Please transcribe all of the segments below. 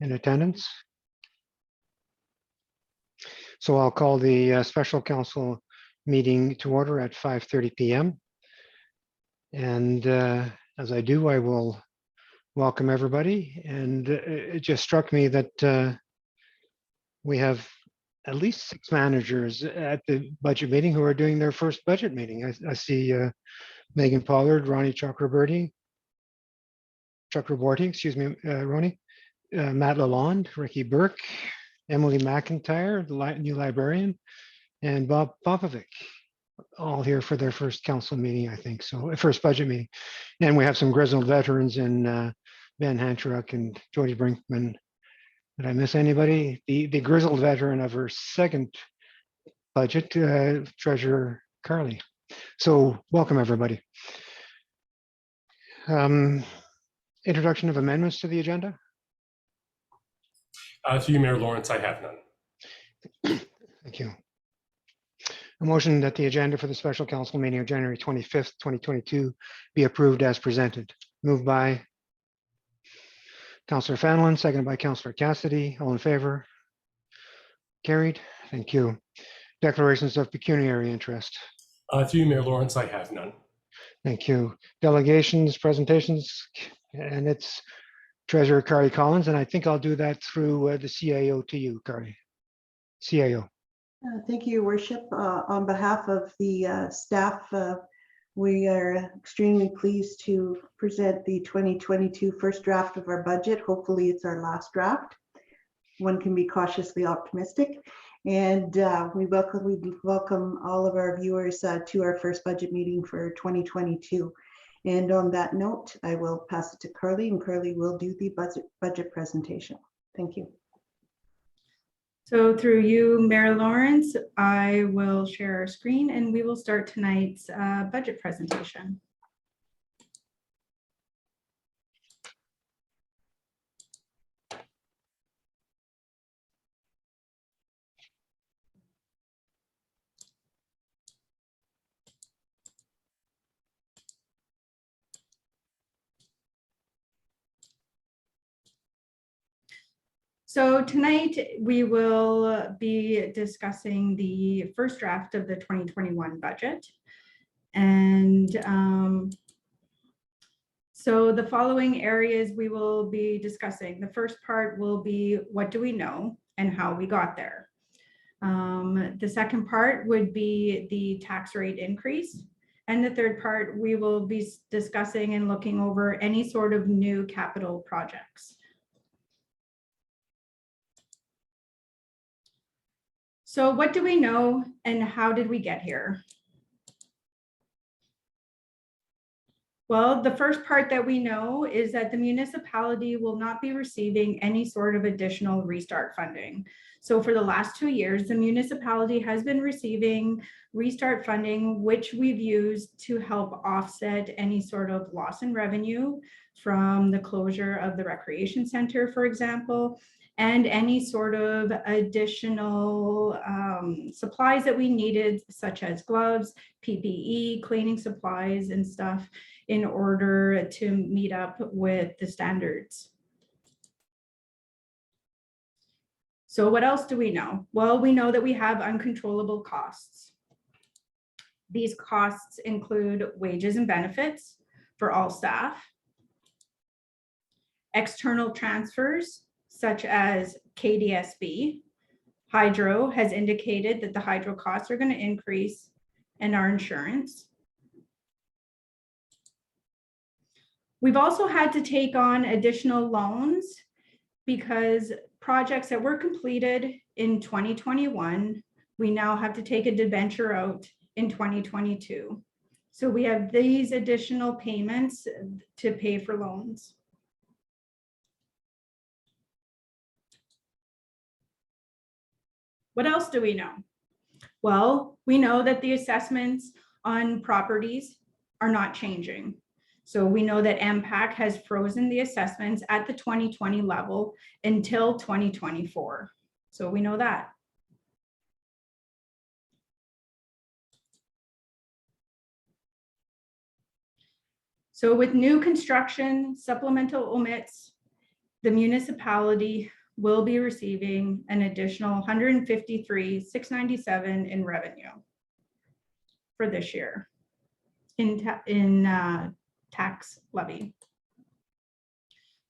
in attendance. So I'll call the special council meeting to order at 5:30 p.m. And as I do, I will welcome everybody. And it just struck me that we have at least 6 managers at the budget meeting who are doing their first budget meeting. I see Megan Pollard, Ronnie Chakraborty, Ronnie, Matt Lalonde, Ricky Burke, Emily McIntyre, the new librarian, and Bob Popovic, all here for their first council meeting, I think. So first budget meeting. And we have some grizzled veterans in Ben Hanchrock and Jody Brinkman. Did I miss anybody? The grizzled veteran of her second budget, Treasurer Carly. So welcome, everybody. Introduction of amendments to the agenda. To you, Mayor Lawrence, I have none. Thank you. A motion that the agenda for the special council meeting of January 25th, 2022 be approved as presented. Moved by Councillor Fanlon, seconded by Councillor Cassidy. All in favor? Carried. Thank you. Declarations of pecuniary interest. To you, Mayor Lawrence, I have none. Thank you. Delegations, presentations, and it's Treasurer Carly Collins, and I think I'll do that through the CAO to you, Carly. CAO. Thank you, Your Worship. On behalf of the staff, we are extremely pleased to present the 2022 first draft of our budget. Hopefully it's our last draft. One can be cautiously optimistic. And we welcome all of our viewers to our first budget meeting for 2022. And on that note, I will pass it to Carly, and Carly will do the budget presentation. Thank you. So through you, Mayor Lawrence, I will share our screen and we will start tonight's budget presentation. So tonight we will be discussing the first draft of the 2021 budget. And so the following areas we will be discussing. The first part will be what do we know and how we got there. The second part would be the tax rate increase. And the third part, we will be discussing and looking over any sort of new capital projects. So what do we know and how did we get here? Well, the first part that we know is that the municipality will not be receiving any sort of additional restart funding. So for the last 2 years, the municipality has been receiving restart funding, which we've used to help offset any sort of loss in revenue from the closure of the recreation center, for example, and any sort of additional supplies that we needed, such as gloves, PPE, cleaning supplies and stuff, in order to meet up with the standards. So what else do we know? Well, we know that we have uncontrollable costs. These costs include wages and benefits for all staff, external transfers, such as KDSB. Hydro has indicated that the hydro costs are going to increase, and our insurance. We've also had to take on additional loans because projects that were completed in 2021, we now have to take a debenture out in 2022. So we have these additional payments to pay for loans. What else do we know? Well, we know that the assessments on properties are not changing. So we know that MPAC has frozen the assessments at the 2020 level until 2024. So we know that. So with new construction, supplemental omits, the municipality will be receiving an additional $153,697 in revenue for this year in tax levy.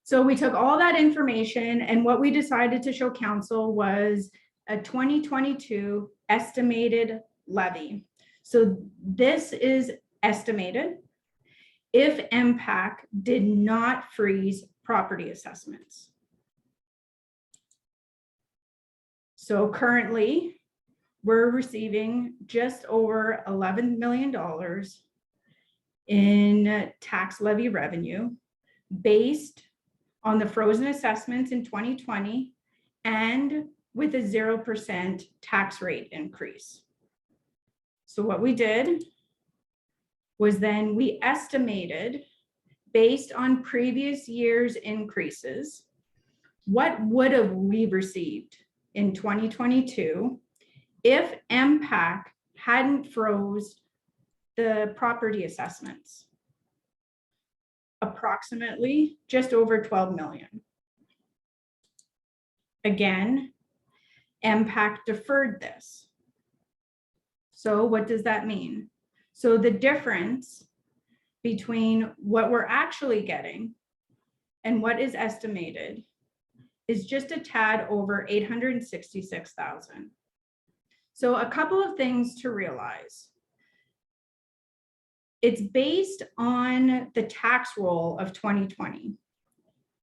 So we took all that information, and what we decided to show council was a 2022 estimated levy. So this is estimated if MPAC did not freeze property assessments. So currently, we're receiving just over $11 million in tax levy revenue based on the frozen assessments in 2020 and with a 0% tax rate increase. So what we did was then we estimated, based on previous year's increases, what would have we received in 2022 if MPAC hadn't froze the property assessments. Approximately just over 12 million. Again, MPAC deferred this. So what does that mean? So the difference between what we're actually getting and what is estimated is just a tad over 866,000. So a couple of things to realize. It's based on the tax roll of 2020.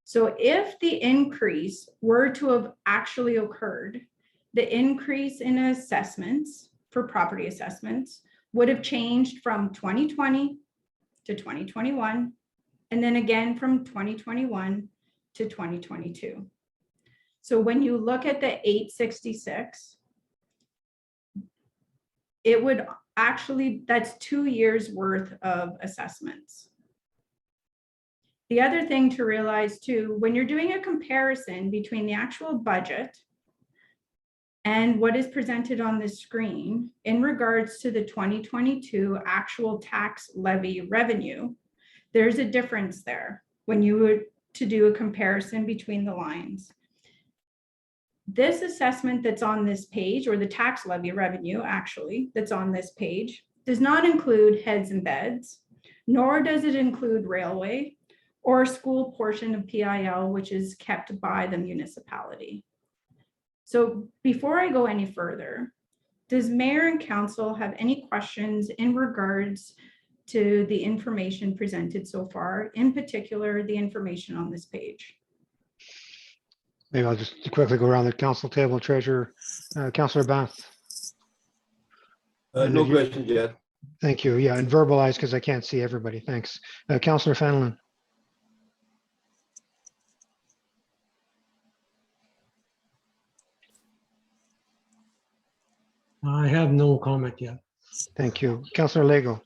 So if the increase were to have actually occurred, the increase in assessments for property assessments would have changed from 2020 to 2021, and then again from 2021 to 2022. So when you look at the 866, it would actually, that's 2 years worth of assessments. The other thing to realize too, when you're doing a comparison between the actual budget and what is presented on the screen in regards to the 2022 actual tax levy revenue, there's a difference there when you were to do a comparison between the lines. This assessment that's on this page, or the tax levy revenue actually that's on this page, does not include heads and beds, nor does it include railway or school portion of PIL, which is kept by the municipality. So before I go any further, does mayor and council have any questions in regards to the information presented so far, in particular, the information on this page? Maybe I'll just quickly go around the council table. Treasurer, Councillor Bath. No questions yet. Thank you. Yeah, and verbalize because I can't see everybody. Thanks. Councillor Fanlon. I have no comment yet. Thank you. Councillor Lego.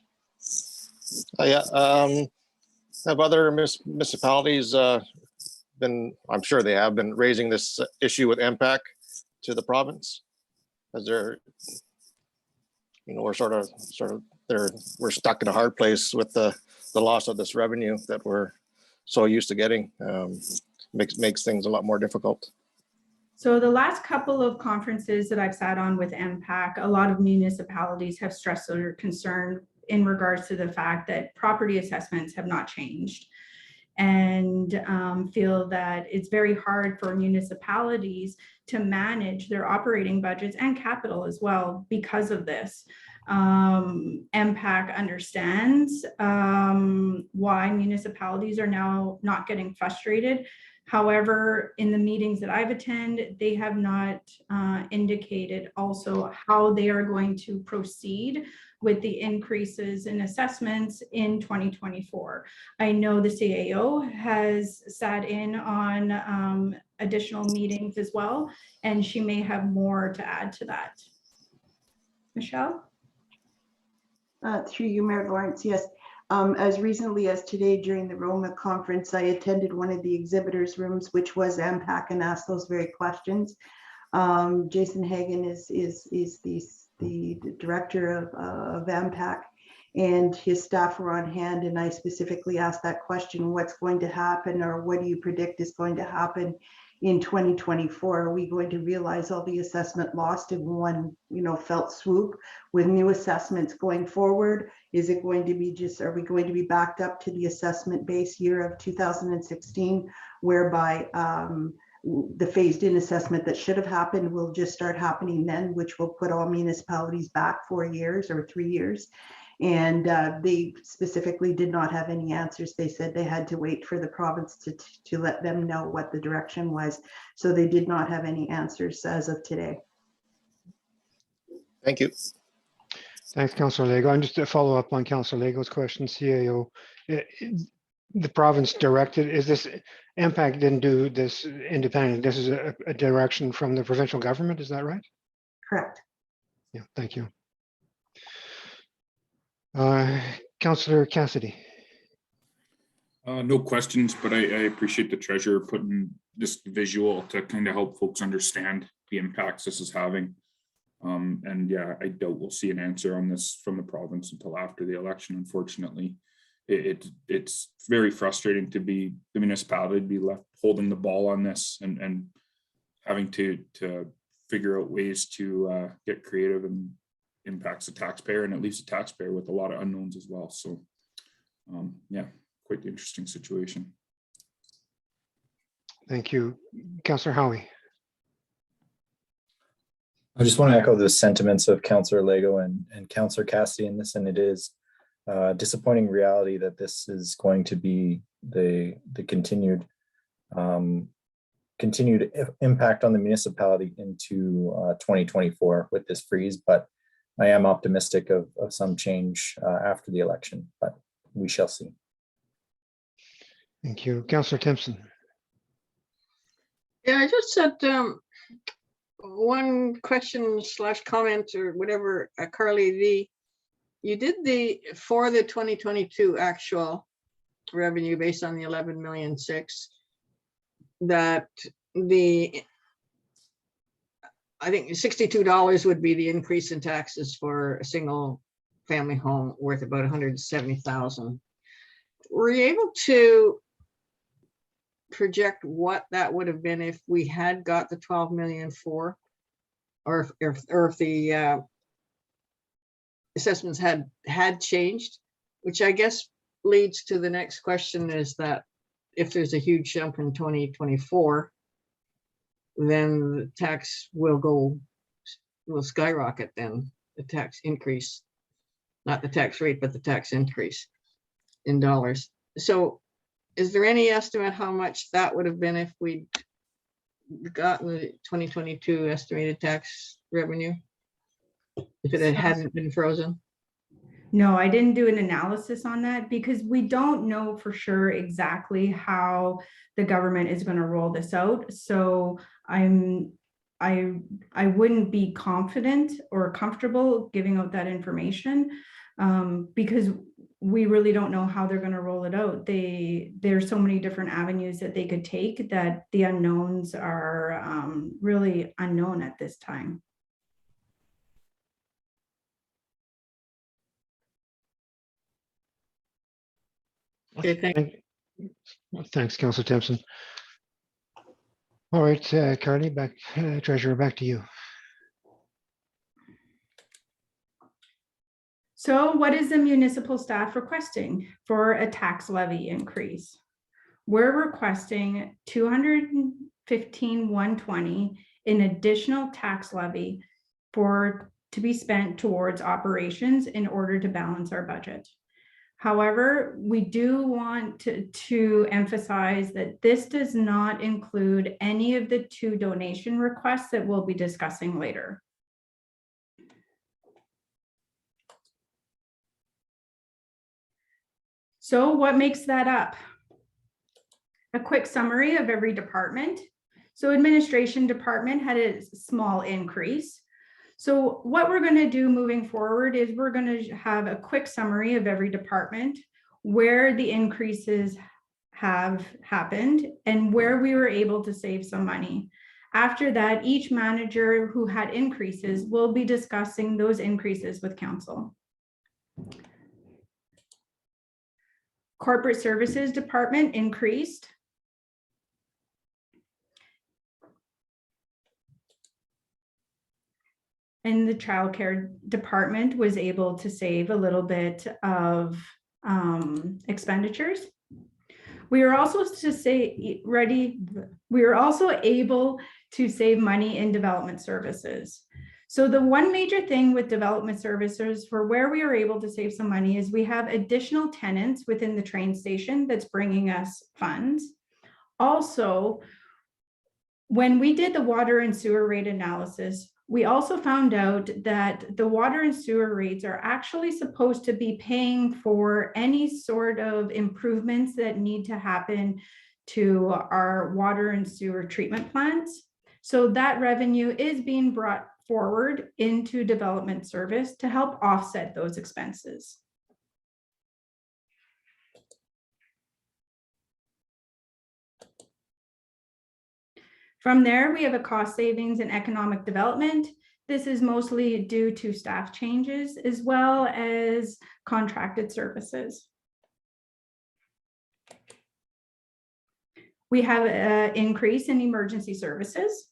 Have other municipalities I'm sure they have been raising this issue with MPAC to the province? As they're, we're we're stuck in a hard place with the loss of this revenue that we're so used to getting. Makes things a lot more difficult. So the last couple of conferences that I've sat on with MPAC, a lot of municipalities have stressed their concern in regards to the fact that property assessments have not changed, and feel that it's very hard for municipalities to manage their operating budgets and capital as well because of this. MPAC understands why municipalities are now not getting frustrated. However, in the meetings that I've attended, they have not indicated also how they are going to proceed with the increases in assessments in 2024. I know the CAO has sat in on additional meetings as well, and she may have more to add to that. Michelle? Through you, Mayor Lawrence, yes. As recently as today during the Roma conference, I attended one of the exhibitors' rooms, which was MPAC, and asked those very questions. Jason Hagan is the director of MPAC, and his staff were on hand, and I specifically asked that question, what's going to happen, or what do you predict is going to happen in 2024? Are we going to realize all the assessment lost in one, felt swoop with new assessments going forward? Is it going to be are we going to be backed up to the assessment base year of 2016, whereby the phased in assessment that should have happened will just start happening then, which will put all municipalities back 4 years or 3 years? And they specifically did not have any answers. They said they had to wait for the province to let them know what the direction was. So they did not have any answers as of today. Thank you. Thanks, Councillor Lego. And just to follow up on Councillor Lego's question, CAO, the province directed, is this, MPAC didn't do this independent. This is a direction from the provincial government, is that right? Correct. Yeah, thank you. Councillor Cassidy. No questions, but I appreciate the treasurer putting this visual to kind of help folks understand the impacts this is having. And yeah, I doubt we'll see an answer on this from the province until after the election. Unfortunately, it's very frustrating to be the municipality to be left holding the ball on this and having to figure out ways to get creative and impacts the taxpayer, and it leaves the taxpayer with a lot of unknowns as well. So yeah, quite the interesting situation. Thank you. Councillor Howie. I just want to echo the sentiments of Councillor Lego and Councillor Cassidy in this, and it is a disappointing reality that this is going to be the continued impact on the municipality into 2024 with this freeze, but I am optimistic of some change after the election, but we shall see. Thank you. Councillor Timpson. Yeah, I just said one question / comment or whatever, Carly, you did for the 2022 actual revenue based on the 11.6 million, that I think $62 would be the increase in taxes for a single family home worth about 170,000. Were you able to project what that would have been if we had got the 12 million for, or if the assessments had changed? Which I guess leads to the next question, is that if there's a huge jump in 2024, then the tax will skyrocket, then the tax increase, not the tax rate, but the tax increase in dollars. So is there any estimate how much that would have been if we'd gotten the 2022 estimated tax revenue, if it hadn't been frozen? No, I didn't do an analysis on that because we don't know for sure exactly how the government is going to roll this out. So I wouldn't be confident or comfortable giving out that information because we really don't know how they're going to roll it out. There's so many different avenues that they could take that the unknowns are really unknown at this time. Okay, Thanks, Councillor Timpson. All right, Carly, Treasurer, back to you. So what is the municipal staff requesting for a tax levy increase? We're requesting $215,120 in additional tax levy to be spent towards operations in order to balance our budget. However, we do want to emphasize that this does not include any of the 2 donation requests that we'll be discussing later. So what makes that up? A quick summary of every department. So administration department had a small increase. So what we're going to do moving forward is we're going to have a quick summary of every department, where the increases have happened and where we were able to save some money. After that, each manager who had increases will be discussing those increases with council. Corporate Services Department increased. And the childcare department was able to save a little bit of expenditures. We are also able to save money in development services. So the one major thing with development services for where we are able to save some money is we have additional tenants within the train station that's bringing us funds. Also, when we did the water and sewer rate analysis, we also found out that the water and sewer rates are actually supposed to be paying for any sort of improvements that need to happen to our water and sewer treatment plants. So that revenue is being brought forward into development service to help offset those expenses. From there, we have a cost savings in economic development. This is mostly due to staff changes as well as contracted services. We have an increase in emergency services.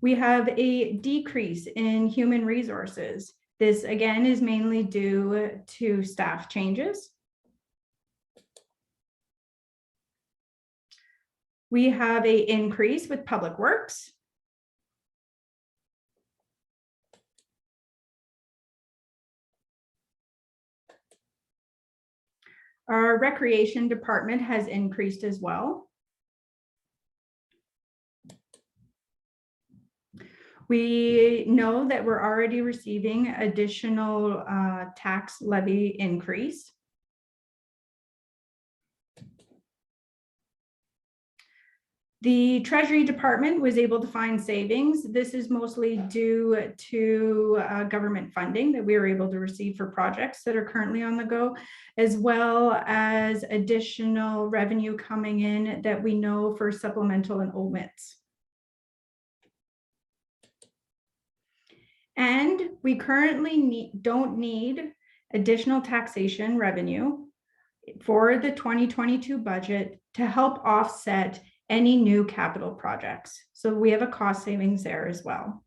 We have a decrease in human resources. This again is mainly due to staff changes. We have an increase with public works. Our recreation department has increased as well. We know that we're already receiving additional tax levy increase. The Treasury Department was able to find savings. This is mostly due to government funding that we were able to receive for projects that are currently on the go, as well as additional revenue coming in that we know for supplemental and omits. And we currently don't need additional taxation revenue for the 2022 budget to help offset any new capital projects. So we have a cost savings there as well.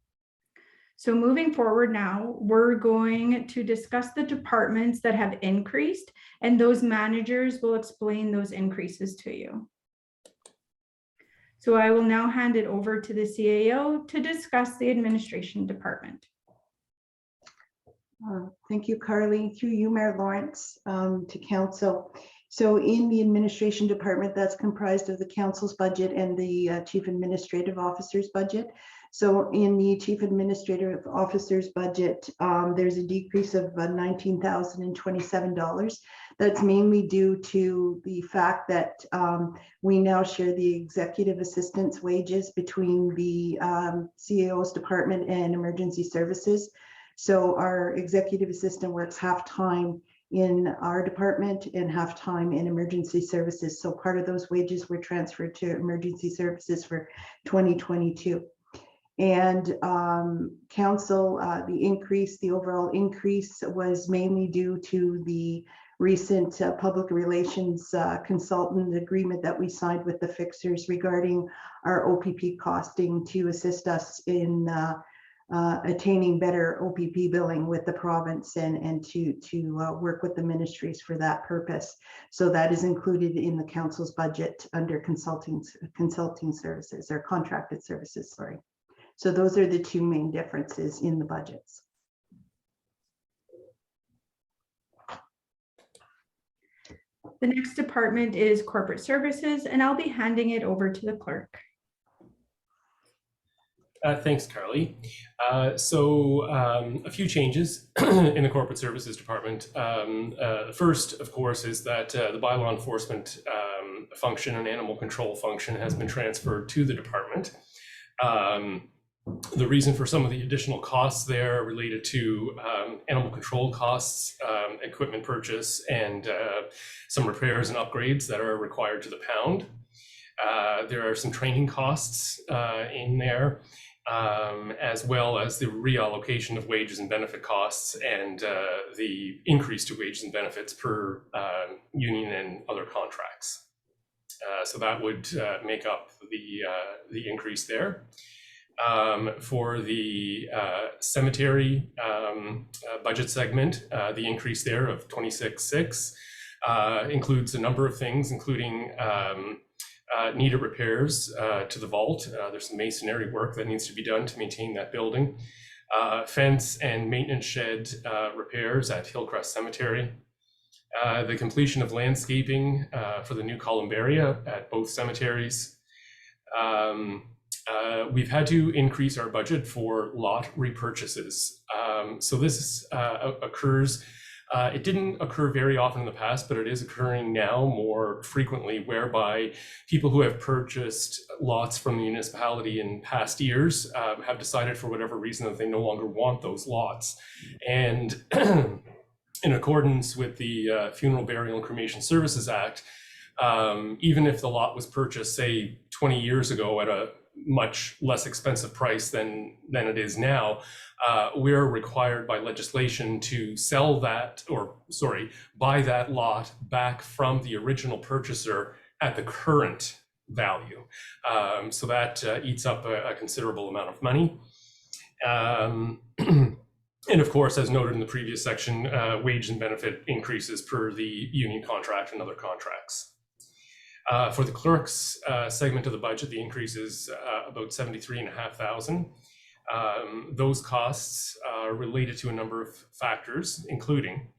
So moving forward now, we're going to discuss the departments that have increased, and those managers will explain those increases to you. So I will now hand it over to the CAO to discuss the administration department. Thank you, Carly. Through you, Mayor Lawrence, to council. So in the administration department, that's comprised of the council's budget and the chief administrative officer's budget. So in the chief administrative officer's budget, there's a decrease of $19,027. That's mainly due to the fact that we now share the executive assistant's wages between the CAO's department and emergency services. So our executive assistant works half-time in our department and half-time in emergency services. So part of those wages were transferred to emergency services for 2022. And council, the overall increase was mainly due to the recent public relations consultant agreement that we signed with the fixers regarding our OPP costing to assist us in attaining better OPP billing with the province and to work with the ministries for that purpose. So that is included in the council's budget under consulting services or contracted services, sorry. So those are the two main differences in the budgets. The next department is corporate services, and I'll be handing it over to the clerk. Thanks, Carly. A few changes in the Corporate Services Department. The first, of course, is that the bylaw enforcement function and animal control function has been transferred to the department. The reason for some of the additional costs there related to animal control costs, equipment purchase, and some repairs and upgrades that are required to the pound. There are some training costs in there. as well as the reallocation of wages and benefit costs and the increase to wages and benefits per union and other contracts. So that would make up the increase there. For the cemetery budget segment, the increase there of 26.6 includes a number of things, including needed repairs to the vault. There's some masonry work that needs to be done to maintain that building. Fence and maintenance shed repairs at Hillcrest Cemetery. The completion of landscaping for the new columbaria at both cemeteries. We've had to increase our budget for lot repurchases. So this occurs, it didn't occur very often in the past, but it is occurring now more frequently, whereby people who have purchased lots from the municipality in past years have decided for whatever reason that they no longer want those lots. And in accordance with the Funeral, Burial, and Cremation Services Act, even if the lot was purchased, say, 20 years ago at a much less expensive price than it is now, we're required by legislation to sell that, or sorry, buy that lot back from the original purchaser at the current value. So that eats up a considerable amount of money. And of course, as noted in the previous section, wage and benefit increases per the union contract and other contracts. For the clerk's segment of the budget, the increase is about 73,500. Those costs are related to a number of factors, including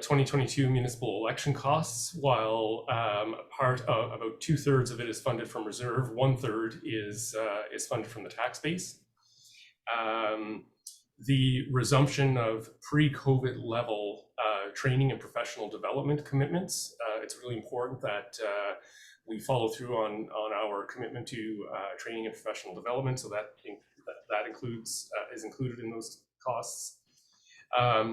2022 municipal election costs, while about 2/3 of it is funded from reserve, 1/3 is funded from the tax base. The resumption of pre-COVID level training and professional development commitments. It's really important that we follow through on our commitment to training and professional development. So that includes is included in those costs.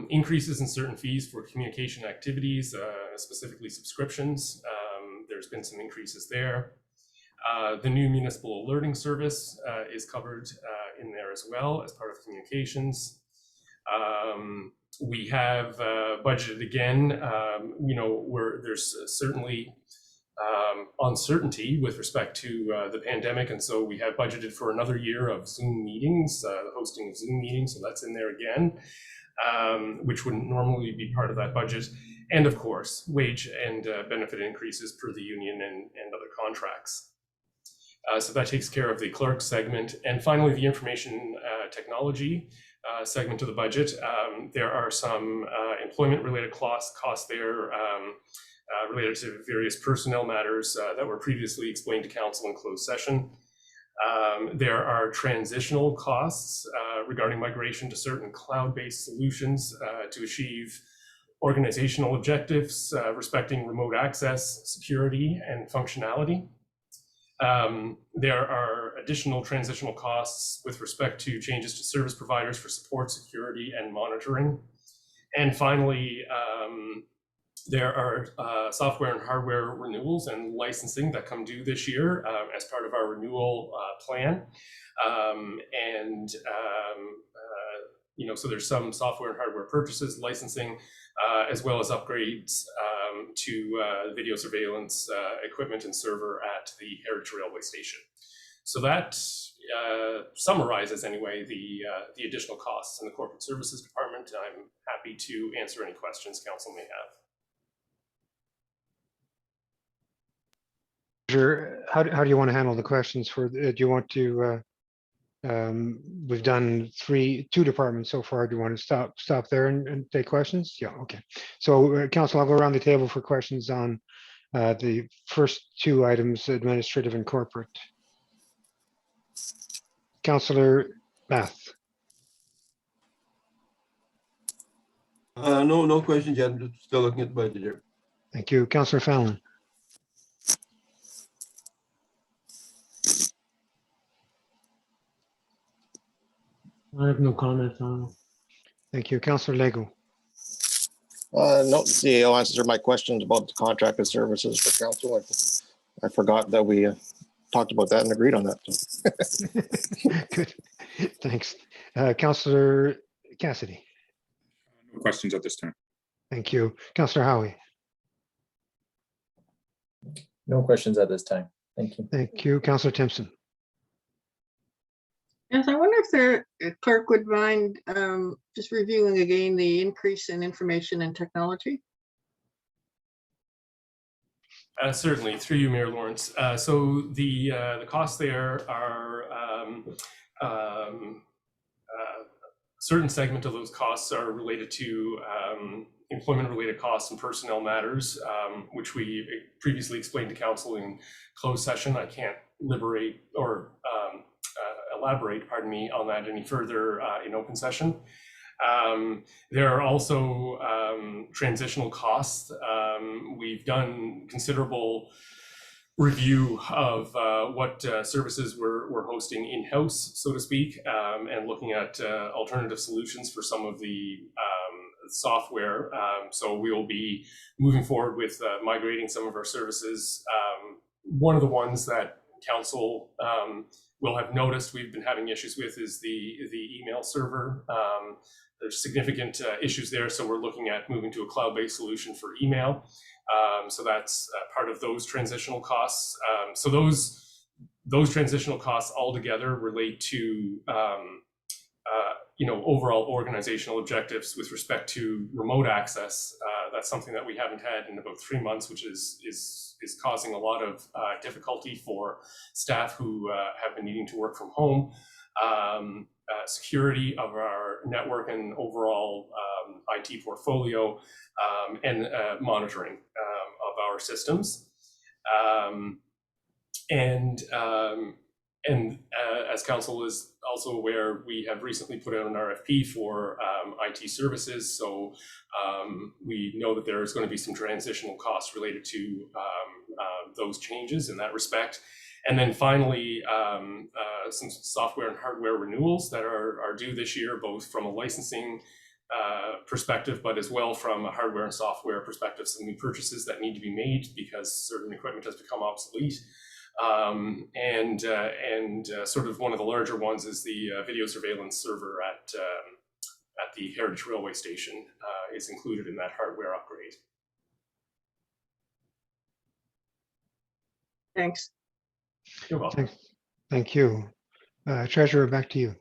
Increases in certain fees for communication activities, specifically subscriptions. There's been some increases there. The new municipal alerting service is covered in there as well as part of communications. We have budgeted again, where there's certainly uncertainty with respect to the pandemic. And so we have budgeted for another year of Zoom meetings, the hosting of Zoom meetings. So that's in there again, which wouldn't normally be part of that budget. And of course, wage and benefit increases per the union and other contracts. So that takes care of the clerk segment. And finally, the information technology segment of the budget. There are some employment-related costs there related to various personnel matters that were previously explained to council in closed session. There are transitional costs regarding migration to certain cloud-based solutions to achieve organizational objectives respecting remote access, security, and functionality. There are additional transitional costs with respect to changes to service providers for support, security, and monitoring. And finally, there are software and hardware renewals and licensing that come due this year as part of our renewal plan. So there's some software and hardware purchases, licensing, as well as upgrades to video surveillance equipment and server at the Heritage Railway Station. So that summarizes anyway the additional costs in the Corporate Services Department. I'm happy to answer any questions council may have. How do you want to handle the questions for, do you want to, we've done two departments so far. Do you want to stop there and take questions? Yeah, okay. So council, I'll go around the table for questions on the first two items, administrative and corporate. Councillor Bath. No questions yet. I'm still looking at the budget here. Thank you. Councillor Fallon. I have no comments on it. Thank you. Councillor Lego. No, CEO answered my questions about the contracted services for council. I forgot that we talked about that and agreed on that. So. Good, thanks. Councillor Cassidy. No questions at this time. Thank you. Councillor Howie. No questions at this time. Thank you. Thank you. Councillor Timpson. Yes, I wonder if the clerk would mind just reviewing again the increase in information and technology. Certainly, through you, Mayor Lawrence. So the costs there are certain segment of those costs are related to employment-related costs and personnel matters, which we previously explained to council in closed session. I can't elaborate, pardon me, on that any further in open session. There are also transitional costs. We've done considerable review of what services we're hosting in-house, so to speak, and looking at alternative solutions for some of the software. So we will be moving forward with migrating some of our services. One of the ones that council will have noticed we've been having issues with is the email server. There's significant issues there, so we're looking at moving to a cloud-based solution for email. So that's part of those transitional costs. So those transitional costs altogether relate to overall organizational objectives with respect to remote access. That's something that we haven't had in about 3 months, which is causing a lot of difficulty for staff who have been needing to work from home. Security of our network and overall IT portfolio, and monitoring of our systems. As council is also aware, we have recently put out an RFP for IT services. So we know that there is going to be some transitional costs related to those changes in that respect. And then finally, some software and hardware renewals that are due this year, both from a licensing perspective, but as well from a hardware and software perspective, some new purchases that need to be made because certain equipment has become obsolete. Sort of one of the larger ones is the video surveillance server at the Heritage Railway Station is included in that hardware upgrade. Thanks. You're welcome. Thank you. Treasurer, back to you.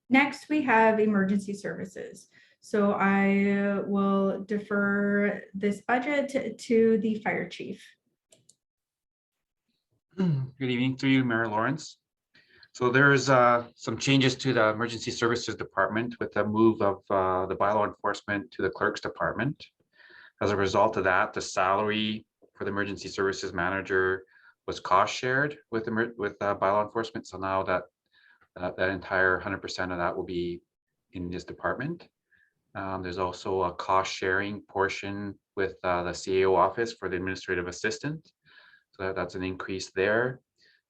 Next, we have emergency services. So I will defer this budget to the fire chief. Good evening to you, Mayor Lawrence. So there's some changes to the emergency services department with the move of the bylaw enforcement to the clerk's department. As a result of that, the salary for the emergency services manager was cost shared with bylaw enforcement. So now that entire 100% of that will be in this department. There's also a cost sharing portion with the CAO office for the administrative assistant. So that's an increase there,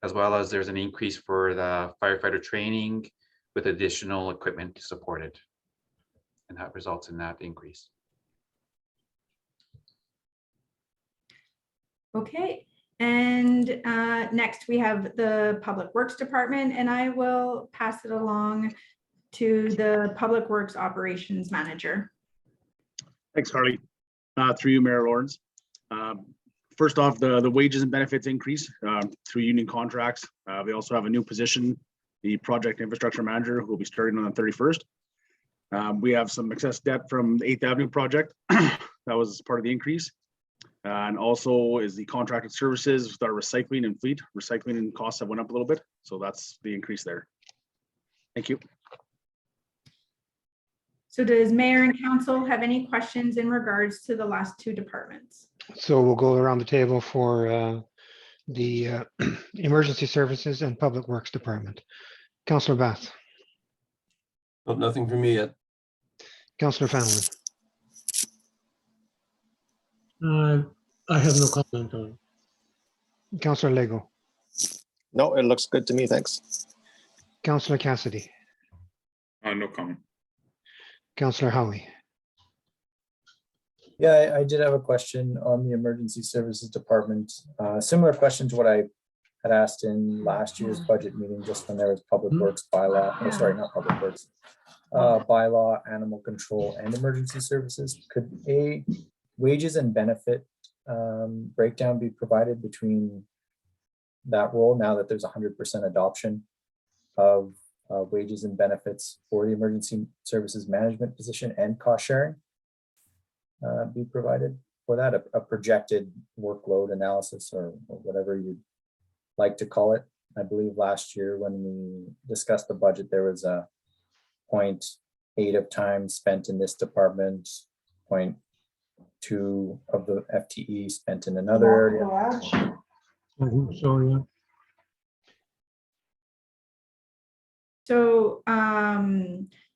as well as there's an increase for the firefighter training with additional equipment to support it. And that results in that increase. Okay, and next we have the Public Works Department, and I will pass it along to the Public Works Operations Manager. Thanks, Harley. Through you, Mayor Lawrence. First off, the wages and benefits increase through union contracts. We also have a new position, the Project Infrastructure Manager, who will be starting on the 31st. We have some excess debt from the 8th Avenue project. That was part of the increase. And also is the contracted services with our recycling and fleet. Recycling and costs have went up a little bit. So that's the increase there. Thank you. So does Mayor and Council have any questions in regards to the last two departments? So we'll go around the table for the Emergency Services and Public Works Department. Councillor Bath. Oh, nothing for me yet. Councillor Fallon. I have no comment on it. Councillor Lego. No, it looks good to me. Thanks. Councillor Cassidy. No comment. Councillor Howie. Yeah, I did have a question on the Emergency Services Department. Similar question to what I had asked in last year's budget meeting, just when there was Public Works bylaw, oh, sorry, not Public Works, bylaw, animal control, and emergency services. Could a wages and benefit breakdown be provided between that role now that there's 100% adoption of wages and benefits for the emergency services management position and cost sharing be provided for that, a projected workload analysis or whatever you'd like to call it. I believe last year when we discussed the budget, there was a 0.8 of time spent in this department, 0.2 of the FTE spent in another area. I think so, yeah. So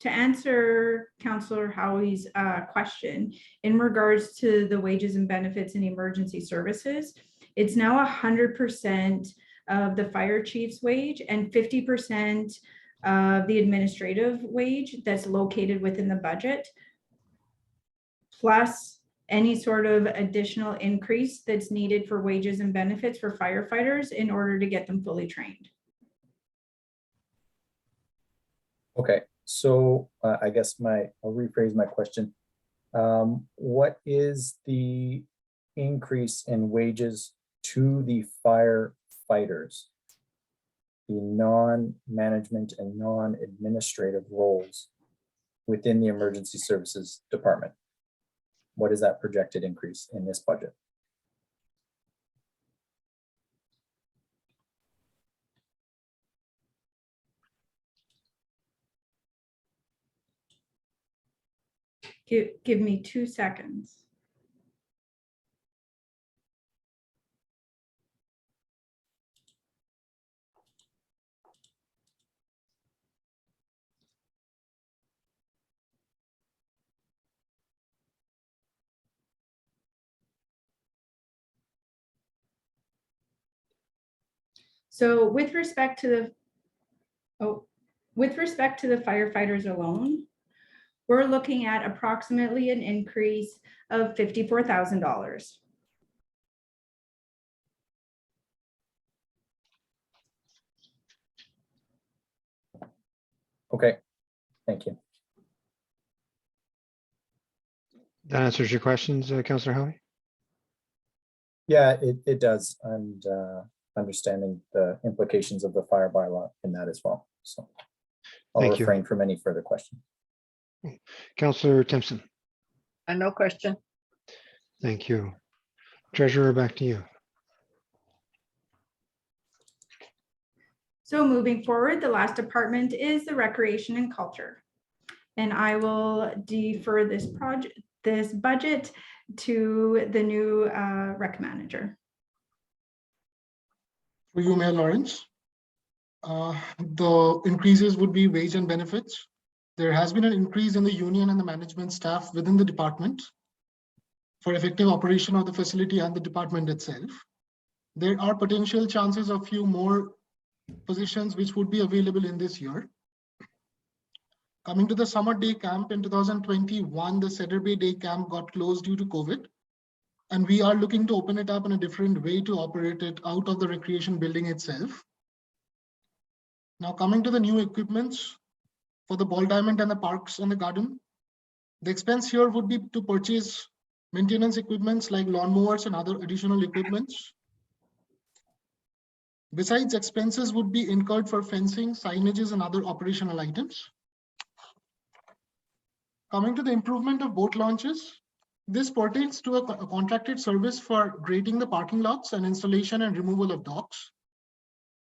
to answer Councillor Howie's question, in regards to the wages and benefits and emergency services, it's now 100% of the fire chief's wage and 50% of the administrative wage that's located within the budget, plus any sort of additional increase that's needed for wages and benefits for firefighters in order to get them fully trained. Okay, so I guess I'll rephrase my question. What is the increase in wages to the firefighters, the non-management and non-administrative roles within the Emergency Services Department? What is that projected increase in this budget? Give me 2 seconds. So with respect to the firefighters alone, we're looking at approximately an increase of $54,000. Okay, thank you. That answers your questions, Councillor Howie? Yeah, it does. And understanding the implications of the fire bylaw in that as well. So I'll Thank you. refrain from any further questions. Councillor Timpson, No question. thank you. Treasurer, back to you. So moving forward, the last department is the Recreation and Culture. And I will defer this budget to the new rec manager. For you, Mayor Lawrence, the increases would be wage and benefits. There has been an increase in the union and the management staff within the department for effective operation of the facility and the department itself. There are potential chances of few more positions which would be available in this year. Coming to the summer day camp in 2021, the Cedar Bay Day Camp got closed due to COVID. And we are looking to open it up in a different way to operate it out of the recreation building itself. Now coming to the new equipments for the ball diamond and the parks and the garden, the expense here would be to purchase maintenance equipments like lawnmowers and other additional equipments. Besides, expenses would be incurred for fencing, signages, and other operational items. Coming to the improvement of boat launches, this pertains to a contracted service for grading the parking lots and installation and removal of docks.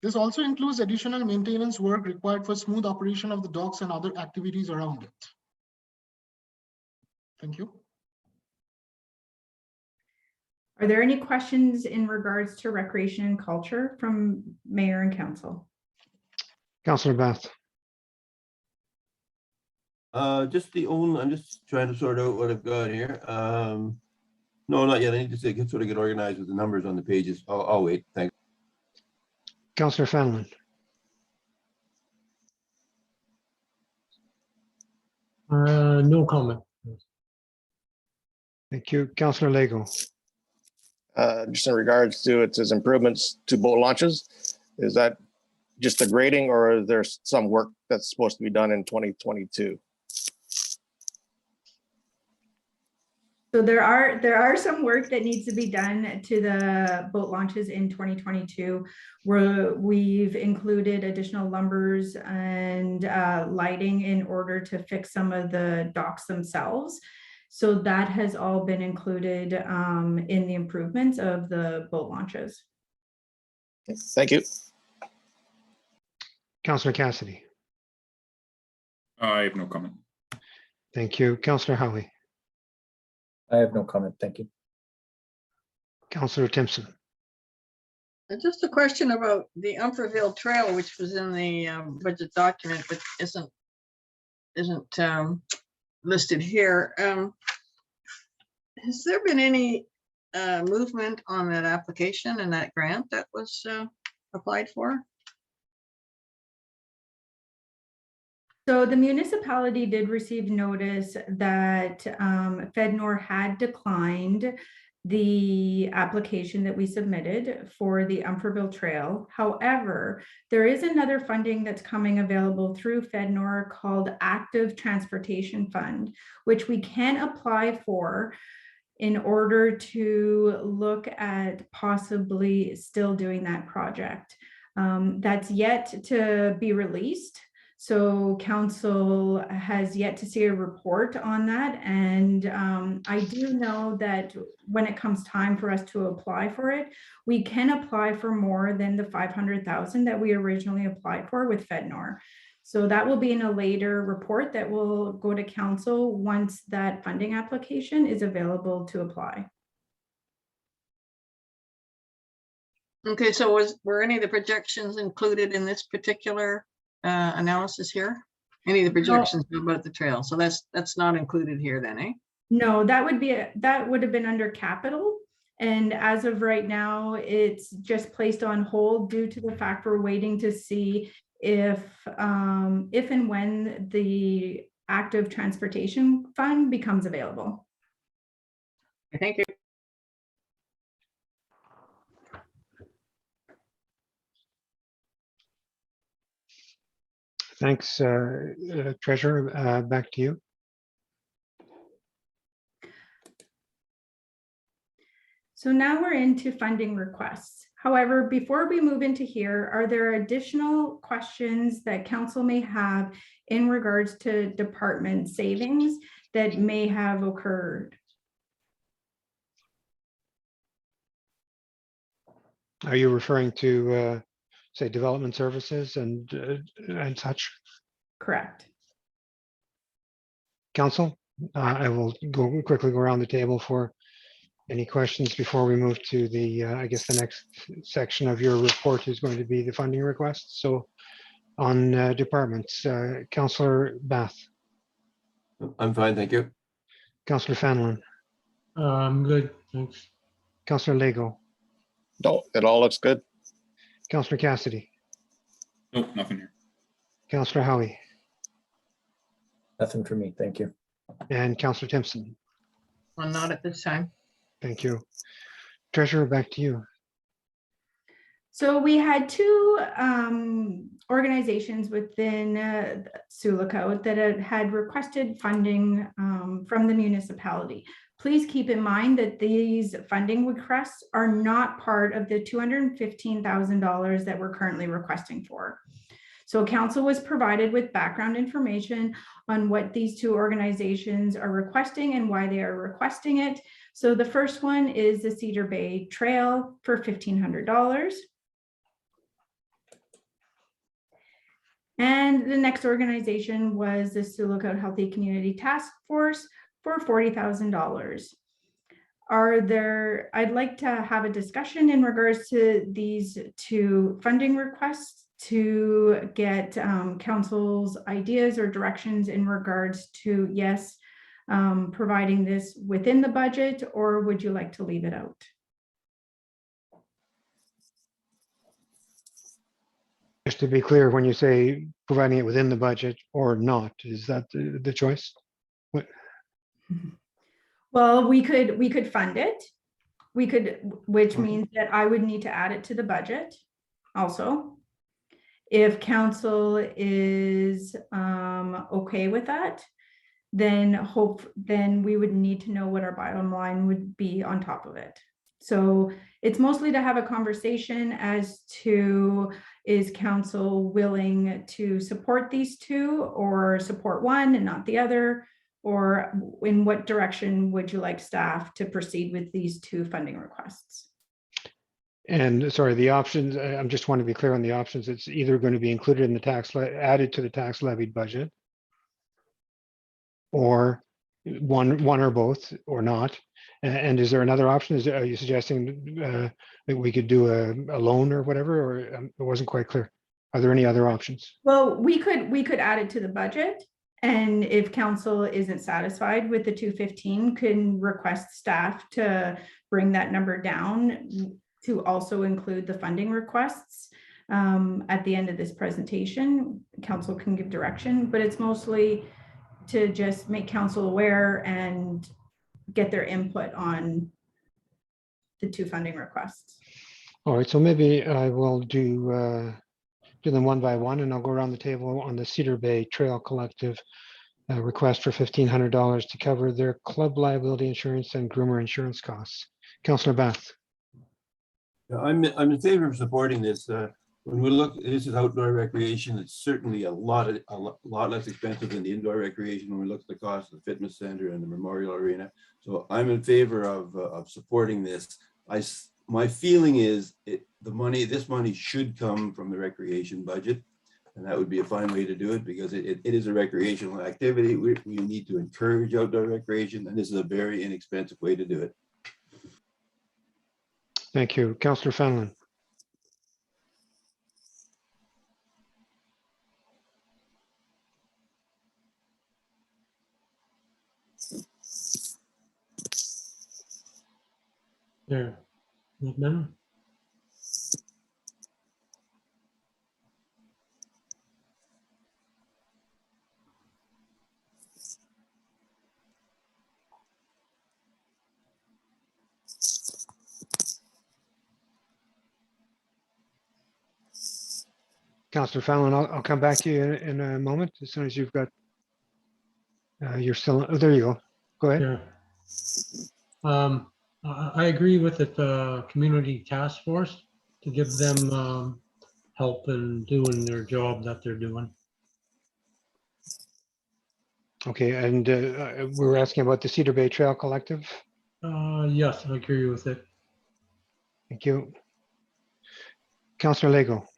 This also includes additional maintenance work required for smooth operation of the docks and other activities around it. Thank you. Are there any questions in regards to recreation and culture from Mayor and Council? Councillor Bath. I'm just trying to sort out what I've got here. No, not yet. I need to sort of get organized with the numbers on the pages. I'll wait. Thanks. Councillor Fenelon. No comment. Thank you. Councillor Lego. Just in regards to it says improvements to boat launches, is that just the grading or is there some work that's supposed to be done in 2022? So there are some work that needs to be done to the boat launches in 2022, where we've included additional lumbers and lighting in order to fix some of the docks themselves. So that has all been included in the improvements of the boat launches. Thank you. Councillor Cassidy. I have no comment. Thank you. Councillor Howie. I have no comment. Thank you. Councillor Timpson. Just a question about the Umpherville Trail, which was in the budget document, but isn't listed here. Has there been any movement on that application and that grant that was applied for? So the municipality did receive notice that FedNor had declined the application that we submitted for the Umpherville Trail. However, there is another funding that's coming available through FedNor called Active Transportation Fund, which we can apply for in order to look at possibly still doing that project. That's yet to be released. So council has yet to see a report on that. And I do know that when it comes time for us to apply for it, we can apply for more than the 500,000 that we originally applied for with FedNor. So that will be in a later report that will go to council once that funding application is available to apply. Okay, so were any of the projections included in this particular analysis here? Any of the projections about the trail? So that's not included here then, eh? No, that would have been under capital. And as of right now, it's just placed on hold due to the fact we're waiting to see if and when the Active Transportation Fund becomes available. Thank you. Thanks, Treasurer. Back to you. So now we're into funding requests. However, before we move into here, are there additional questions that council may have in regards to department savings that may have occurred? Are you referring to, say, development services and such? Correct. Council, I will quickly go around the table for any questions before we move to the, I guess the next section of your report is going to be the funding requests. So on departments, Councillor Bath. I'm fine, thank you. Councillor Fanlon. I'm good, thanks. Councillor Lego. No, it all looks good. Councillor Cassidy. Nope, nothing here. Councillor Howie. Nothing for me. Thank you. And Councillor Timpson. Well, not at this time. Thank you. Treasurer, back to you. So we had two organizations within Sioux that had requested funding from the municipality. Please keep in mind that these funding requests are not part of the $215,000 that we're currently requesting for. So council was provided with background information on what these two organizations are requesting and why they are requesting it. So the first one is the Cedar Bay Trail for $1,500. And the next organization was the Sioux Lookout Healthy Community Task Force for $40,000. I'd like to have a discussion in regards to these two funding requests to get council's ideas or directions in regards to, yes, providing this within the budget, or would you like to leave it out? Just to be clear, when you say providing it within the budget or not, is that the choice? What? Well, we could fund it. We could, which means that I would need to add it to the budget also. If council is okay with that, then we would need to know what our bottom line would be on top of it. So it's mostly to have a conversation as to, is council willing to support these two or support one and not the other? Or in what direction would you like staff to proceed with these two funding requests? And sorry, the options, I'm just want to be clear on the options. It's either going to be included in the added to the tax levied budget, or one or both, or not. And is there another option? Are you suggesting that we could do a loan or whatever, or it wasn't quite clear? Are there any other options? Well, we could add it to the budget. And if council isn't satisfied with the 215, can request staff to bring that number down to also include the funding requests. At the end of this presentation, council can give direction, but it's mostly to just make council aware and get their input on the two funding requests. All right, so maybe I will do them one by one, and I'll go around the table on the Cedar Bay Trail Collective request for $1,500 to cover their club liability insurance and groomer insurance costs. Councillor Bath. Yeah, I'm in favor of supporting this. When we look, this is outdoor recreation. It's certainly a lot less expensive than the indoor recreation when we look at the cost of the fitness center and the memorial arena. So I'm in favor of supporting this. My feeling is this money should come from the recreation budget, and that would be a fine way to do it because it is a recreational activity. We need to encourage outdoor recreation, and this is a very inexpensive way to do it. Thank you. Councillor Fenlon. There. Not better? Councillor Fallon, I'll come back to you in a moment as soon as you've got, you're still, oh, there you go. Go ahead. Yeah. I agree with the community task force to give them help in doing their job that they're doing. Okay, and we were asking about the Cedar Bay Trail Collective. Yes, I agree with it. Thank you. Councillor Lego.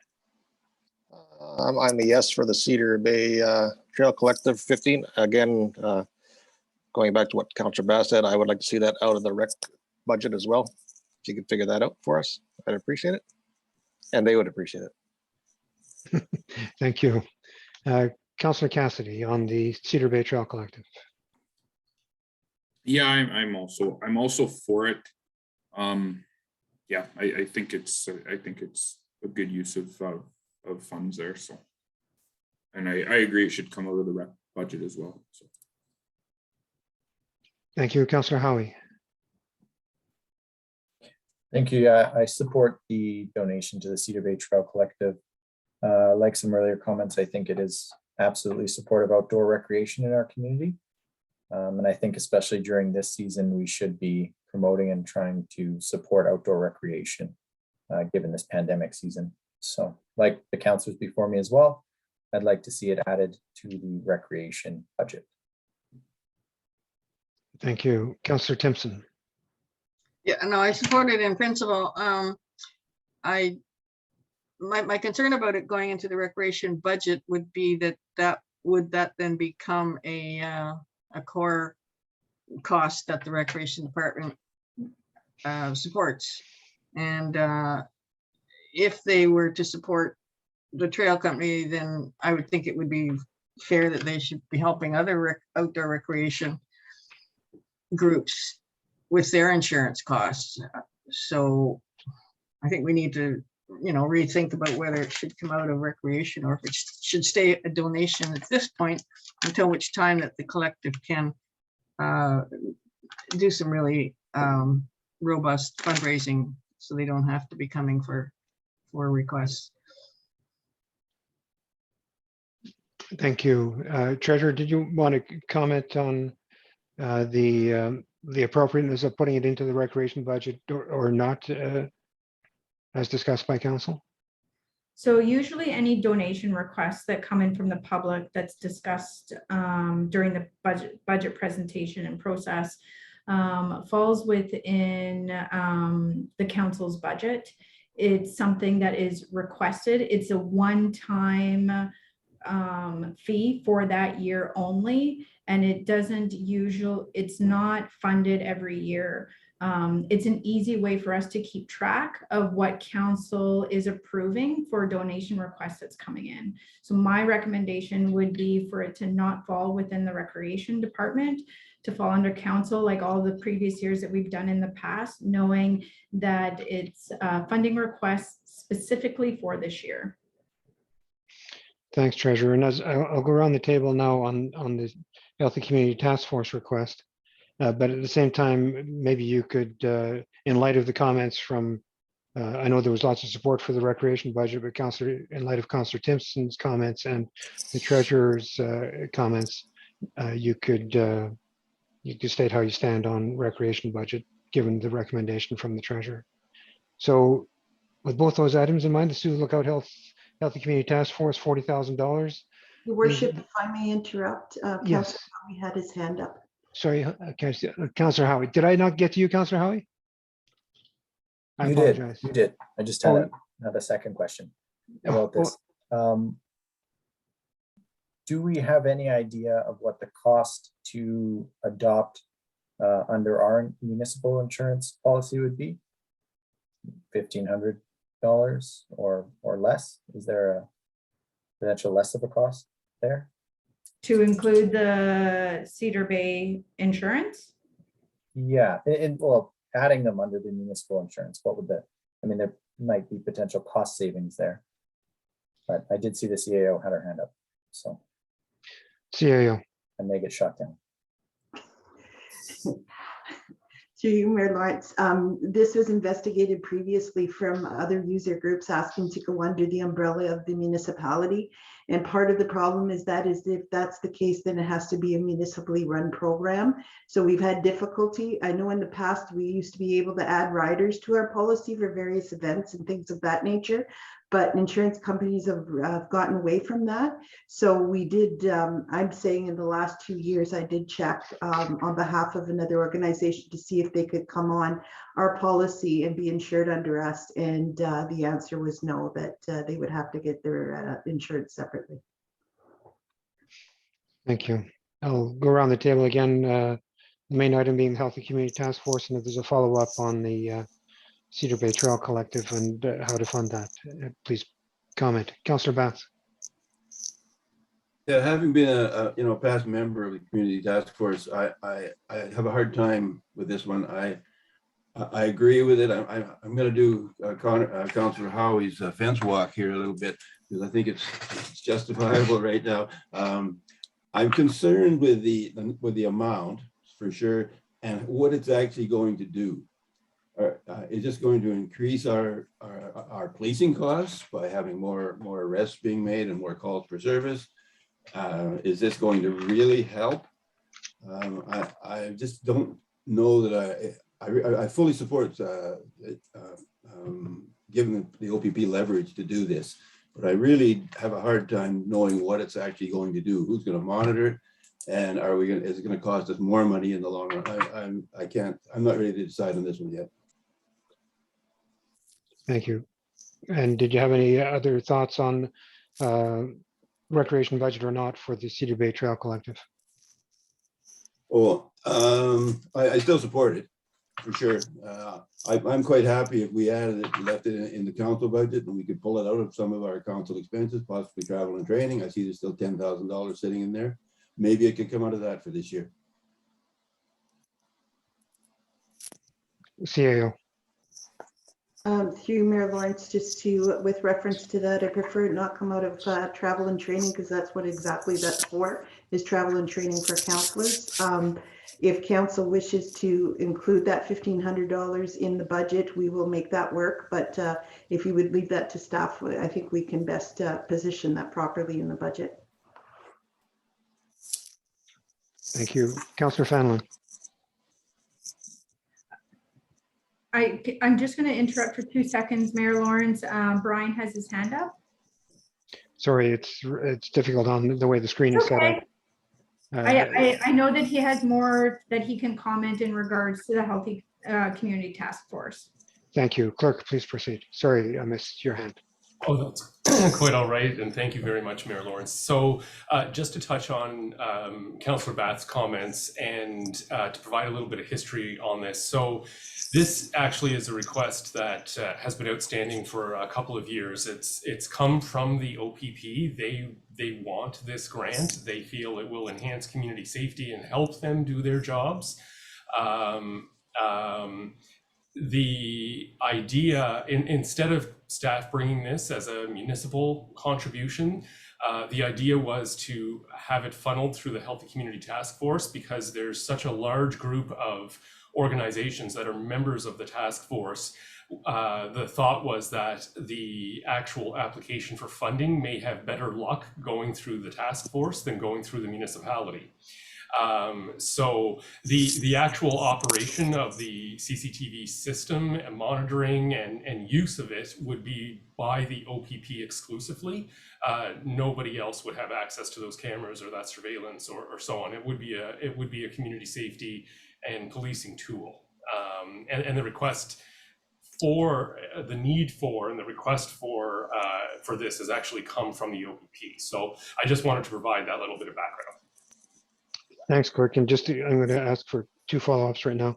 I'm a yes for the Cedar Bay Trail Collective 15. Again, going back to what Councillor Bass said, I would like to see that out of the rec budget as well. If you could figure that out for us, I'd appreciate it. And they would appreciate it. Thank you. Councillor Cassidy on the Cedar Bay Trail Collective. Yeah, I'm also for it. Yeah, I think it's a good use of funds there. So, and I agree it should come out of the rec budget as well. So. Thank you, Councillor Howie. Thank you. I support the donation to the Cedar Bay Trail Collective. Like some earlier comments, I think it is absolutely supportive outdoor recreation in our community. And I think especially during this season, we should be promoting and trying to support outdoor recreation given this pandemic season. So like the councilors before me as well, I'd like to see it added to the recreation budget. Thank you. Councillor Timpson. Yeah, no, I support it in principle. My concern about it going into the recreation budget would be that would then become a core cost that the recreation department supports. And if they were to support the trail company, then I would think it would be fair that they should be helping other outdoor recreation groups with their insurance costs. So I think we need to, rethink about whether it should come out of recreation or if it should stay a donation at this point until which time that the collective can do some really robust fundraising so they don't have to be coming for requests. Thank you. Treasurer, did you want to comment on the appropriateness of putting it into the recreation budget or not, as discussed by council? So usually any donation requests that come in from the public that's discussed during the budget presentation and process falls within the council's budget. It's something that is requested. It's a one-time fee for that year only, and it's not funded every year. It's an easy way for us to keep track of what council is approving for donation requests that's coming in. So my recommendation would be for it to not fall within the recreation department, to fall under council like all the previous years that we've done in the past, knowing that it's funding requests specifically for this year. Thanks, Treasurer. And as I'll go around the table now on the Healthy Community Task Force request. But at the same time, maybe you could, in light of the comments from, I know there was lots of support for the recreation budget, but in light of Councillor Timpson's comments and the Treasurer's comments, you could state how you stand on recreation budget, given the recommendation from the Treasurer. So with both those items in mind, the Sioux Lookout Healthy Community Task Force, $40,000. Your worship, if I may interrupt, Yes. Councillor Howie had his hand up. Sorry, Councillor Howie. Did I not get to you, Councillor Howie? I apologize. You did. I just had a second question about this. Do we have any idea of what the cost to adopt under our municipal insurance policy would be? $1,500 or less? Is there a potential less of a cost there? To include the Cedar Bay insurance? Yeah, well, adding them under the municipal insurance, what would there might be potential cost savings there. But I did see the CAO had her hand up, so. CAO. I may get shot down. To you, Mayor Lawrence, this was investigated previously from other user groups asking to go under the umbrella of the municipality. And part of the problem is if that's the case, then it has to be a municipally run program. So we've had difficulty. I know in the past, we used to be able to add riders to our policy for various events and things of that nature, but insurance companies have gotten away from that. So we did, I'm saying in the last 2 years, I did check on behalf of another organization to see if they could come on our policy and be insured under us. And the answer was no, that they would have to get their insurance separately. Thank you. I'll go around the table again. The main item being the Healthy Community Task Force, and if there's a follow-up on the Cedar Bay Trail Collective and how to fund that, please comment. Councillor Bath. Yeah, having been a past member of the Community Task Force, I have a hard time with this one. I agree with it. I'm going to do Councillor Howie's fence walk here a little bit because I think it's justifiable right now. I'm concerned with the amount for sure and what it's actually going to do. Is this going to increase our policing costs by having more arrests being made and more calls for service? Is this going to really help? I just don't know that I fully support giving the OPP leverage to do this, but I really have a hard time knowing what it's actually going to do. Who's going to monitor it? And is it going to cost us more money in the long run? I'm not ready to decide on this one yet. Thank you. And did you have any other thoughts on recreation budget or not for the Cedar Bay Trail Collective? Oh, I still support it for sure. I'm quite happy if we added it, left it in the council budget, and we could pull it out of some of our council expenses, possibly travel and training. I see there's still $10,000 sitting in there. Maybe it could come out of that for this year. CAO. Through Mayor Lawrence, just with reference to that, I prefer it not come out of travel and training because that's what exactly that's for, is travel and training for councillors. If council wishes to include that $1,500 in the budget, we will make that work. But if you would leave that to staff, I think we can best position that properly in the budget. Thank you. Councillor Fanlon. I'm just going to interrupt for 2 seconds, Mayor Lawrence. Brian has his hand up. Sorry, it's difficult on the way the screen is set up. I know that he has more that he can comment in regards to the Healthy Community Task Force. Thank you. Clerk, please proceed. Sorry, I missed your hand. Oh, that's quite all right. And thank you very much, Mayor Lawrence. So just to touch on Councillor Bath's comments and to provide a little bit of history on this. So this actually is a request that has been outstanding for a couple of years. It's come from the OPP. They want this grant. They feel it will enhance community safety and help them do their jobs. The idea, instead of staff bringing this as a municipal contribution, the idea was to have it funneled through the Healthy Community Task Force, because there's such a large group of organizations that are members of the task force. The thought was that the actual application for funding may have better luck going through the task force than going through the municipality. So the actual operation of the CCTV system and monitoring and use of it would be by the OPP exclusively. Nobody else would have access to those cameras or that surveillance or so on. It would be a community safety and policing tool. And the request for the need for and the request for this has actually come from the OPP. So I just wanted to provide that little bit of background. Thanks, Clerk. And I'm going to ask for 2 follow-ups right now.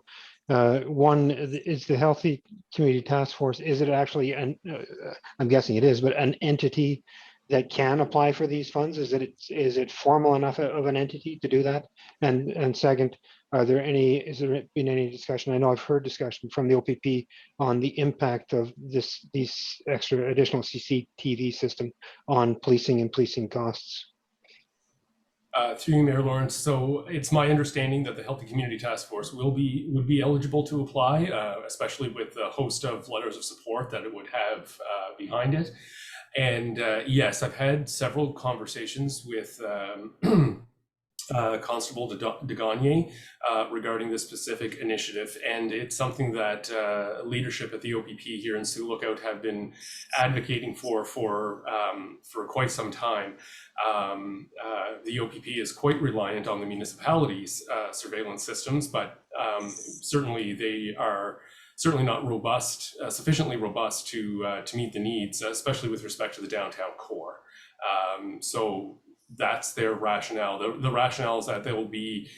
One is the Healthy Community Task Force. Is it actually, I'm guessing it is, but an entity that can apply for these funds? Is it formal enough of an entity to do that? And second, has there been any discussion? I know I've heard discussion from the OPP on the impact of these additional CCTV system on policing and policing costs. Through you, Mayor Lawrence. So it's my understanding that the Healthy Community Task Force would be eligible to apply, especially with the host of letters of support that it would have behind it. And yes, I've had several conversations with Constable de Gagne regarding this specific initiative, and it's something that leadership at the OPP here in Sioux Lookout have been advocating for quite some time. The OPP is quite reliant on the municipalities' surveillance systems, but certainly they are not robust, sufficiently robust to meet the needs, especially with respect to the downtown core. So that's their rationale. The rationale is that they will be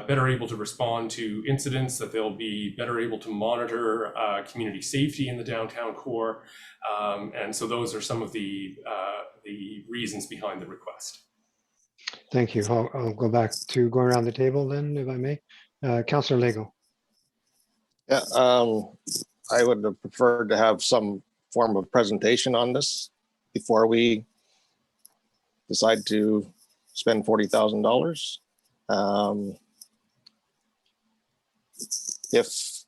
better able to respond to incidents, that they'll be better able to monitor community safety in the downtown core. And so those are some of the reasons behind the request. Thank you. I'll go back to going around the table then, if I may. Councillor Lego. Yeah, I would have preferred to have some form of presentation on this before we decide to spend $40,000. If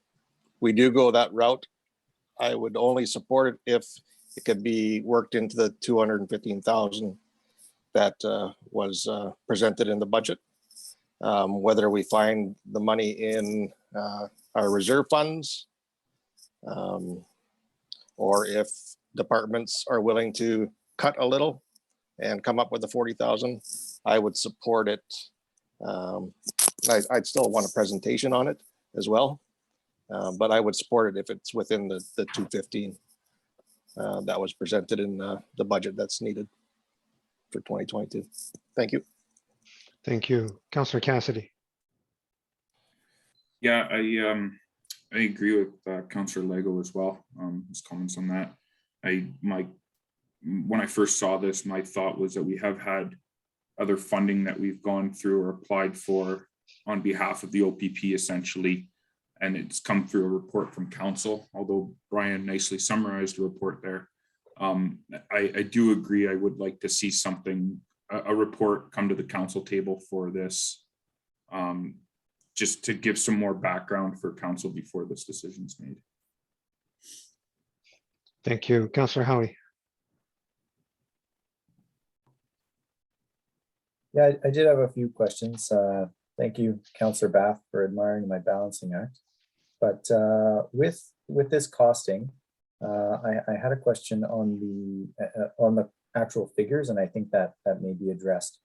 we do go that route, I would only support it if it could be worked into the $215,000 that was presented in the budget. Whether we find the money in our reserve funds, or if departments are willing to cut a little and come up with the 40,000, I would support it. I'd still want a presentation on it as well, but I would support it if it's within the 215 that was presented in the budget that's needed for 2022. Thank you. Thank you. Councillor Cassidy. Yeah, I agree with Councillor Lego as well. His comments on that. When I first saw this, my thought was that we have had other funding that we've gone through or applied for on behalf of the OPP essentially, and it's come through a report from council, although Brian nicely summarized the report there. I do agree, I would like to see something, a report come to the council table for this just to give some more background for council before this decision's made. Thank you. Councillor Howie. Yeah, I did have a few questions. Thank you, Councillor Bath, for admiring my balancing act. But with this costing, I had a question on the actual figures, and I think that may be addressed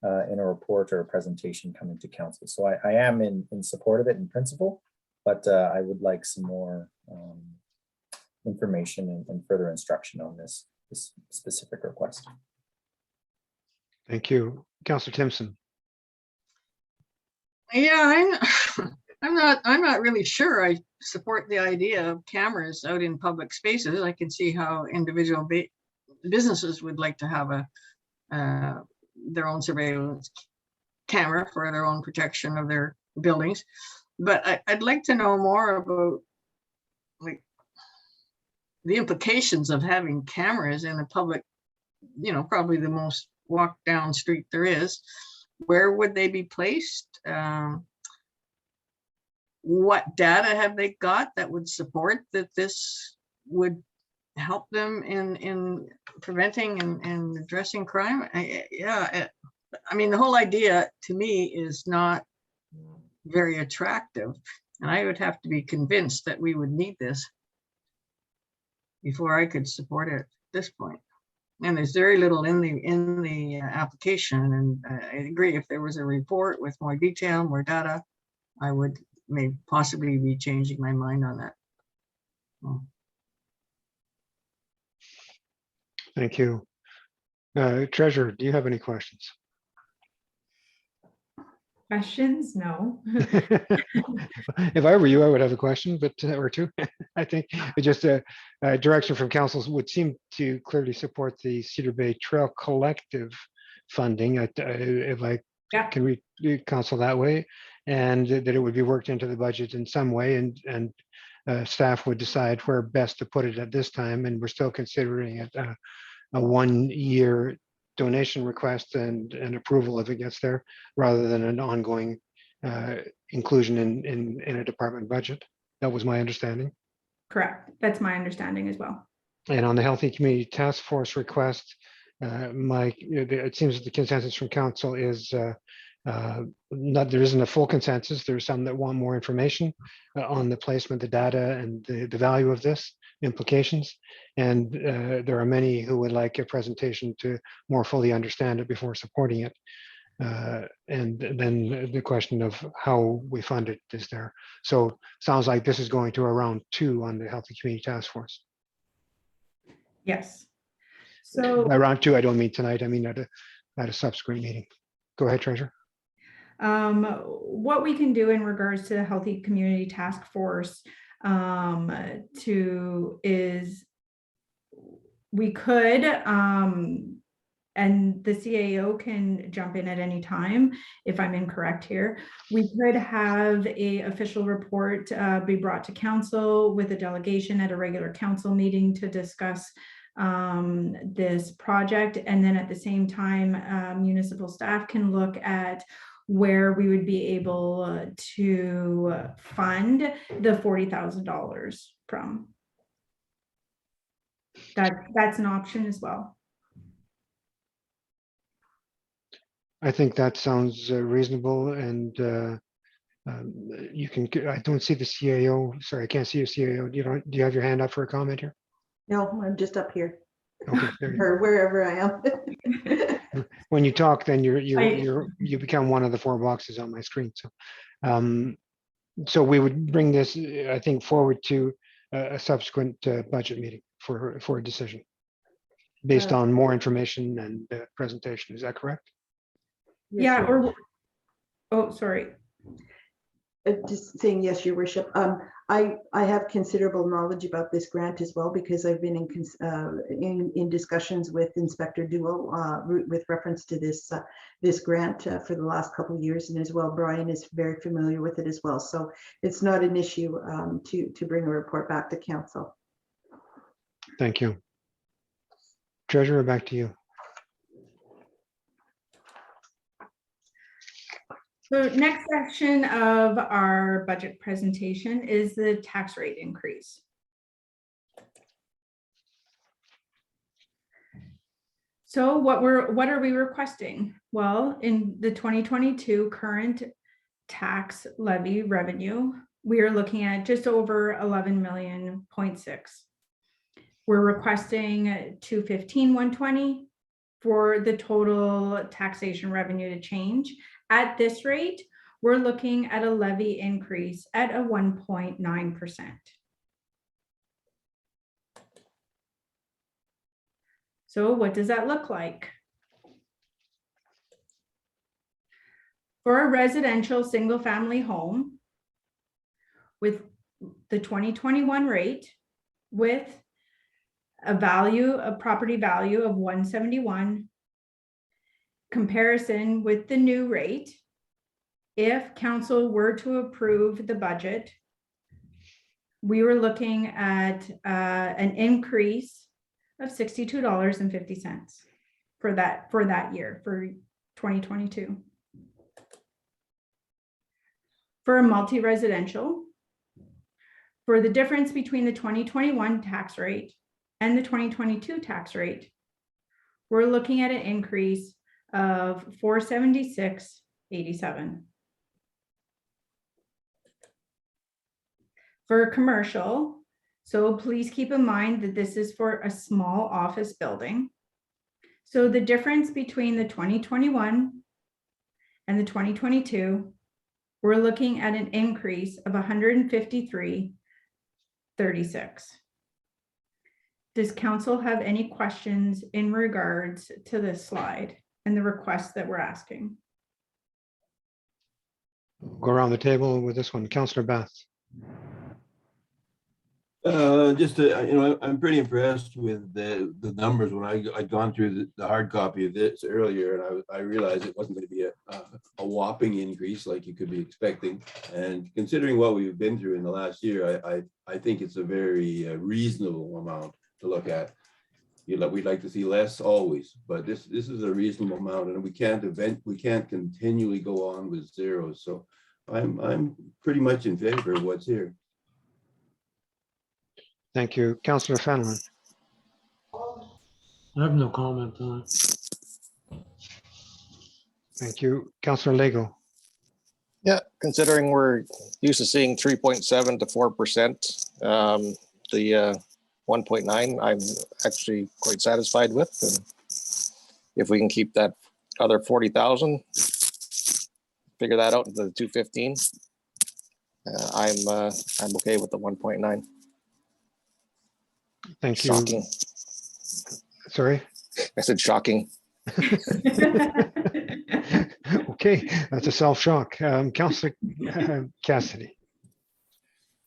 in a report or a presentation coming to council. So I am in support of it in principle, but I would like some more information and further instruction on this specific request. Thank you. Councillor Timpson. Yeah, I'm not really sure. I support the idea of cameras out in public spaces. I can see how individual businesses would like to have their own surveillance camera for their own protection of their buildings. But I'd like to know more about like the implications of having cameras in a public, probably the most walked down street there is. Where would they be placed? What data have they got that would support that this would help them in preventing and addressing crime? I mean, the whole idea to me is not very attractive, and I would have to be convinced that we would need this before I could support it at this point. And there's very little in the application, and I agree, if there was a report with more detail, more data, I would maybe possibly be changing my mind on that. Thank you. Treasurer, do you have any questions? Questions? No. If I were you, I would have a question, but or two. I think it just a direction from councils would seem to clearly support the Cedar Bay Trail Collective funding. If I can read council that way, and that it would be worked into the budget in some way, and staff would decide where best to put it at this time. And we're still considering it a 1-year donation request and approval if it gets there, rather than an ongoing inclusion in a department budget. That was my understanding. Correct. That's my understanding as well. And on the Healthy Community Task Force request, it seems that the consensus from council is there isn't a full consensus. There's some that want more information on the placement, the data, and the value of this implications. And there are many who would like a presentation to more fully understand it before supporting it. And then the question of how we fund it is there. So sounds like this is going to a round 2 on the Healthy Community Task Force. Yes. So by round 2, I don't mean tonight. I mean at a subsequent meeting. Go ahead, Treasurer. What we can do in regards to the Healthy Community Task Force is we could, and the CAO can jump in at any time if I'm incorrect here. We could have a official report be brought to council with a delegation at a regular council meeting to discuss this project. And then at the same time, municipal staff can look at where we would be able to fund the $40,000 from. That's an option as well. I think that sounds reasonable, and you can. I don't see the CAO. Sorry, I can't see your CAO. Do you have your hand up for a comment here? No, I'm just up here. Okay, there you or wherever I am. go. When you talk, then you become one of the 4 boxes on my screen. So, so we would bring this, I think, forward to a subsequent budget meeting for a decision based on more information and presentation. Is that correct? Yeah. Or oh, sorry. Just saying yes, Your Worship. I have considerable knowledge about this grant as well, because I've been in discussions with Inspector Duo with reference to this grant for the last couple of years, and as well, Brian is very familiar with it as well. So it's not an issue to bring a report back to council. Thank you. Treasurer, back to you. So next section of our budget presentation is the tax rate increase. So what are we requesting? Well, in the 2022 current tax levy revenue, we are looking at just over 11.6 million. We're requesting 215,120 for the total taxation revenue to change. At this rate, we're looking at a levy increase at a 1.9%. So what does that look like? For a residential single-family home with the 2021 rate, with a property value of 171, comparison with the new rate, if council were to approve the budget, we were looking at an increase of $62.50 for that year, for 2022. For a multi-residential, for the difference between the 2021 tax rate and the 2022 tax rate, we're looking at an increase of $476.87. For a commercial, so please keep in mind that this is for a small office building. So the difference between the 2021 and the 2022, we're looking at an increase of $153.36. Does council have any questions in regards to this slide and the requests that we're asking? Go around the table with this one. Councillor Bath. I'm pretty impressed with the numbers. When I'd gone through the hard copy of this earlier, and I realized it wasn't going to be a whopping increase like you could be expecting. And considering what we've been through in the last year, I think it's a very reasonable amount to look at. We'd like to see less always, but this is a reasonable amount, and we can't continually go on with zeros. So I'm pretty much in favor of what's here. Thank you. Councillor Fenelon. I have no comment on it. Thank you. Councillor Lego. Yeah, considering we're used to seeing 3.7 to 4%, the 1.9, I'm actually quite satisfied with. And if we can keep that other 40,000, figure that out into the 215, I'm okay with the 1.9. Thank you. Shocking. Sorry. I said shocking. Okay, that's a self-shock. Councillor Cassidy.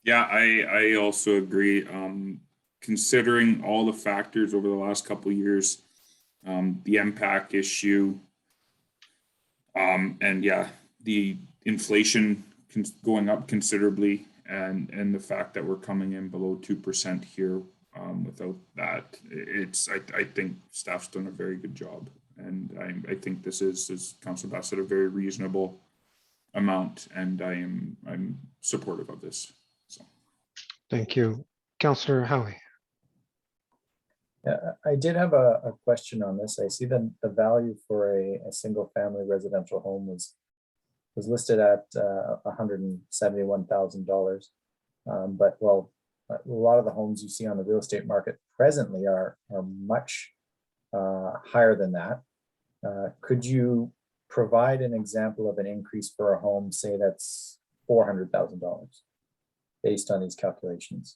Yeah, I also agree. Considering all the factors over the last couple of years, the MPAC issue, and yeah, the inflation going up considerably, and the fact that we're coming in below 2% here. Without that, I think staff's done a very good job, and I think this is, as Councillor Bass said, a very reasonable amount, and I'm supportive of this. So, thank you, Councillor Howie. Yeah, I did have a question on this. I see that the value for a single family residential home was listed at $171,000, but well, a lot of the homes you see on the real estate market presently are much higher than that. Could you provide an example of an increase for a home, say that's $400,000 based on these calculations?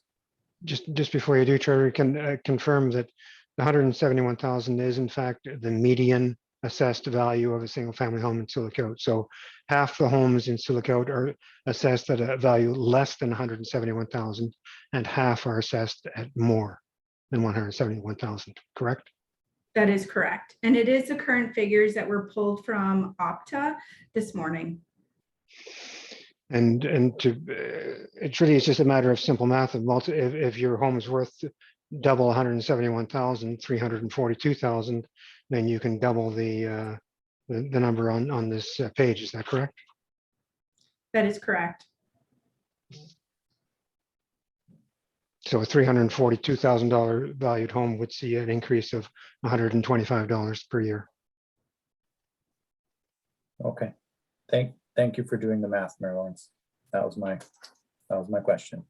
Just before you do, Trevor, can confirm that the 171,000 is in fact the median assessed value of a single family home in Silicote. So half the homes in Silicote are assessed at a value less than 171,000 and half are assessed at more than 171,000, correct? That is correct. And it is the current figures that were pulled from Opta this morning. And it really is just a matter of simple math. If your home is worth double 171,000, 342,000, then you can double the number on this page. Is that correct? That is correct. So a $342,000 valued home would see an increase of $125 per year. Okay. Thank you for doing the math, Mayor Lawrence. That was my question.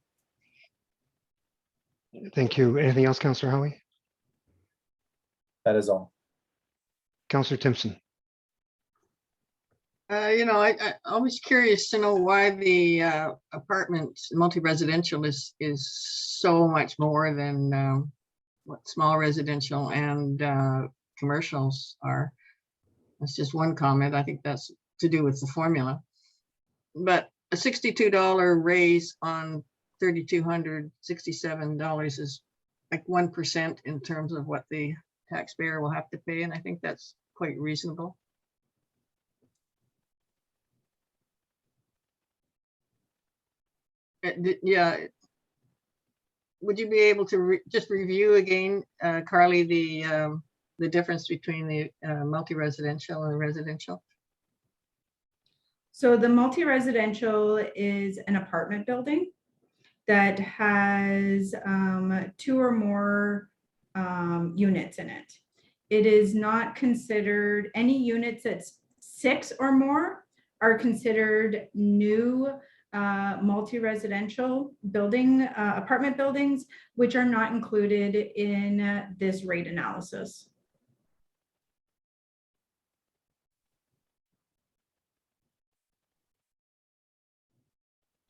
Thank you. Anything else, Councillor Howie? That is all. Councillor Timpson? I always curious to know why the apartment multi-residential is so much more than what small residential and commercials are. That's just one comment. I think that's to do with the formula. But a $62 raise on $3,267 is like 1% in terms of what the taxpayer will have to pay, and I think that's quite reasonable. Yeah. Would you be able to just review again, Carly, the difference between the multi-residential and residential? So the multi-residential is an apartment building that has 2 or more units in it. It is not considered, any units that's 6 or more are considered new multi-residential building, apartment buildings, which are not included in this rate analysis.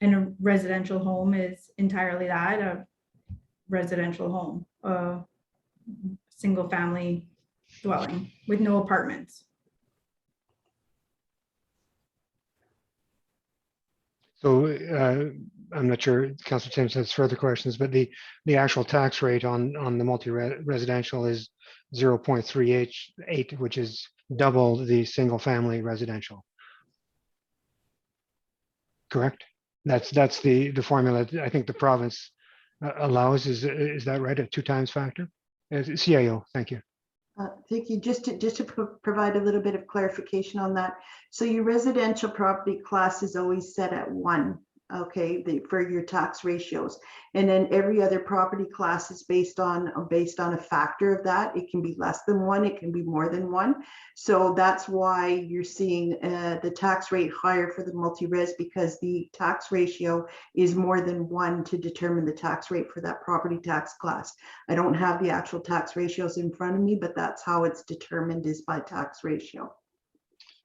And a residential home is entirely that, a residential home, a single family dwelling with no apartments. So I'm not sure, Councillor Timpson has further questions, but the actual tax rate on the multi-residential is 0.38, which is double the single family residential. Correct? That's the formula I think the province allows. Is that right? A 2 times factor? CIO, thank you. Thank you. Just to provide a little bit of clarification on that. So your residential property class is always set at 1, okay, for your tax ratios. And then every other property class is based on a factor of that. It can be less than 1, it can be more than 1. So that's why you're seeing the tax rate higher for the multi-res, because the tax ratio is more than 1 to determine the tax rate for that property tax class. I don't have the actual tax ratios in front of me, but that's how it's determined, is by tax ratio.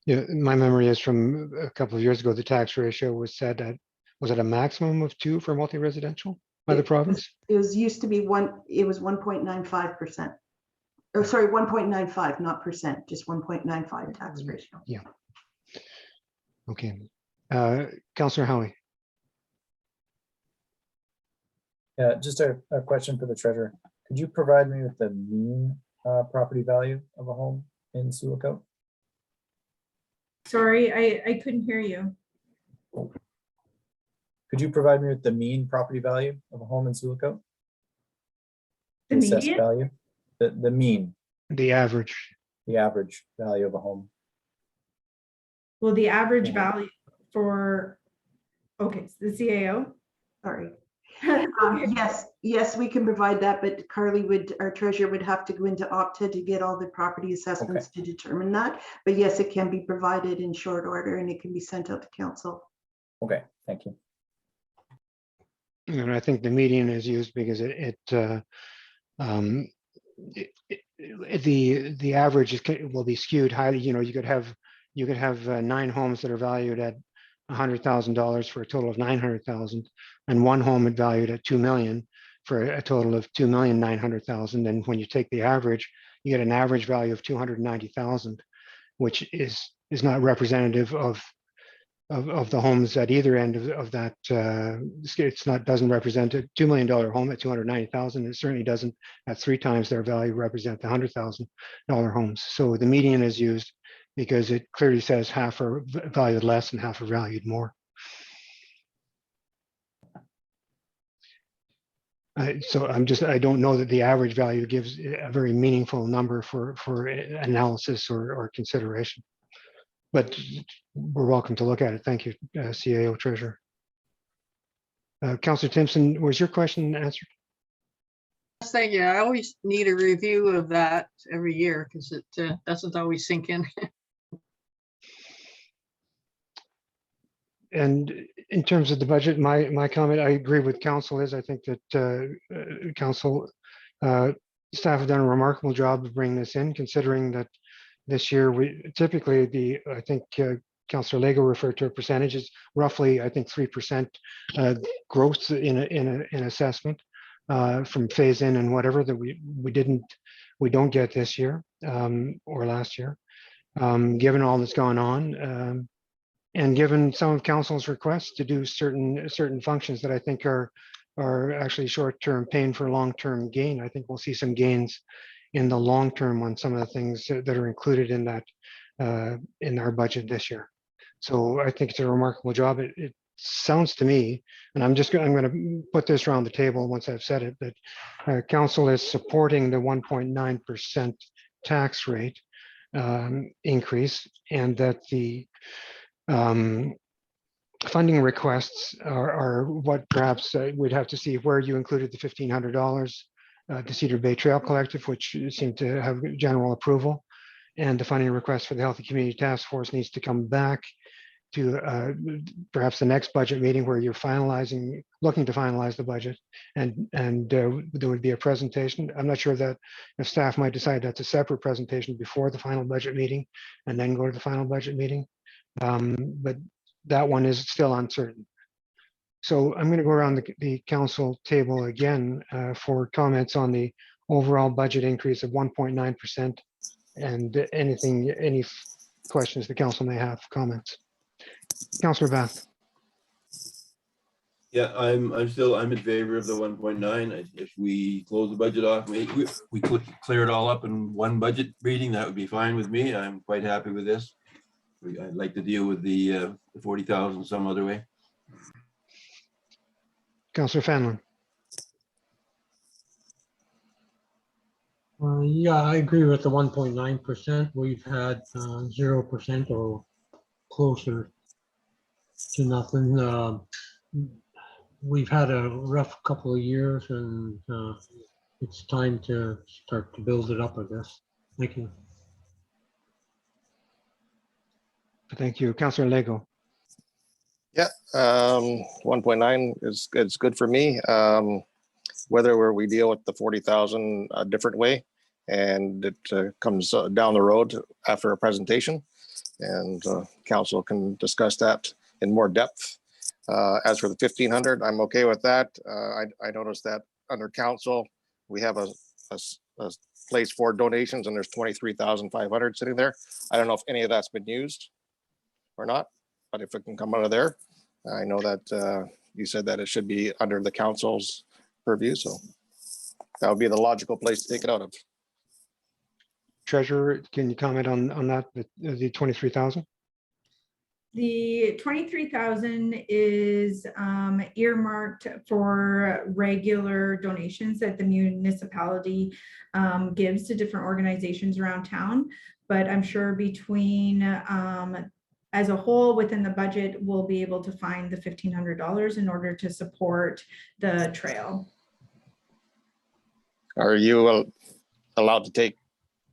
Yeah, my memory is from a couple of years ago, the tax ratio was set at, was it a maximum of 2 for multi-residential by the province? It was used to be 1.95%. Or sorry, 1.95, not percent, just 1.95 tax ratio. Yeah. Okay. Councillor Howie. Yeah, just a question for the treasurer. Could you provide me with the mean property value of a home in Sioux? Sorry, I couldn't hear you. Could you provide me with the mean property value of a home in Sioux? The assessed median? value, the mean, The average. the average value of a home. Well, the average Yeah. value for, okay, the CAO. Sorry. Okay. Yes, we can provide that, but Carly our treasurer would have to go into Opta to get all the property assessments to determine that. But yes, it can be provided in short order and it can be sent out to council. Okay, thank you. And I think the median is used because the average will be skewed highly. You know, you could have 9 homes that are valued at $100,000 for a total of $900,000, and 1 home valued at $2 million for a total of $2,900,000. And when you take the average, you get an average value of $290,000, which is not representative of the homes at either end of that. Doesn't represent a $2 million home at $290,000. It certainly doesn't at 3 times their value represent the $100,000 homes. So the median is used because it clearly says half are valued less and half are valued more. So I don't know that the average value gives a very meaningful number for analysis or consideration. but we're welcome to look at it. Thank you, CAO Treasurer. Councillor Timpson, was your question answered? Thank you. I always need a review of that every year because it doesn't always sink in. And in terms of the budget, my comment, I agree with council is, I think that council staff have done a remarkable job of bringing this in, considering that this year we typically I think Councillor Lego referred to a percentages, roughly, I think 3% growth in assessment from phase in and whatever that we don't get this year or last year, given all that's gone on. And given some of council's requests to do certain functions that I think are actually short-term pain for long-term gain, I think we'll see some gains in the long term on some of the things that are included in that in our budget this year. So I think it's a remarkable job. It sounds to me, and I'm going to put this around the table once I've said it, that council is supporting the 1.9% tax rate increase, and that the funding requests are what perhaps we'd have to see where you included the $1,500 to Cedar Bay Trail Collective, which seemed to have general approval, and the funding request for the Healthy Community Task Force needs to come back to perhaps the next budget meeting where you're looking to finalize the budget, and there would be a presentation. I'm not sure that if staff might decide that's a separate presentation before the final budget meeting and then go to the final budget meeting. But that one is still uncertain. So I'm going to go around the council table again for comments on the overall budget increase of 1.9% and any questions the council may have, comments. Councillor Bath. Yeah, I'm in favor of the 1.9. If we close the budget off, we clear it all up in one budget reading, that would be fine with me. I'm quite happy with this. I'd like to deal with the 40,000 some other way. Councillor Fanlon. Yeah, I agree with the 1.9%. We've had 0% or closer to nothing. We've had a rough couple of years, and it's time to start to build it up, I guess. Thank you. Thank you. Councillor Lego. Yeah, 1.9 is good for me. Whether we deal with the 40,000 a different way, and it comes down the road after a presentation, and council can discuss that in more depth. As for the 1,500, I'm okay with that. I noticed that under council, we have a place for donations, and there's 23,500 sitting there. I don't know if any of that's been used or not, but if it can come out of there, I know that you said that it should be under the council's purview, so that would be the logical place to take it out of. Treasurer, can you comment on that, the 23,000? The 23,000 is earmarked for regular donations that the municipality gives to different organizations around town. But I'm sure between as a whole within the budget, we'll be able to find the $1,500 in order to support the trail. Are you allowed to take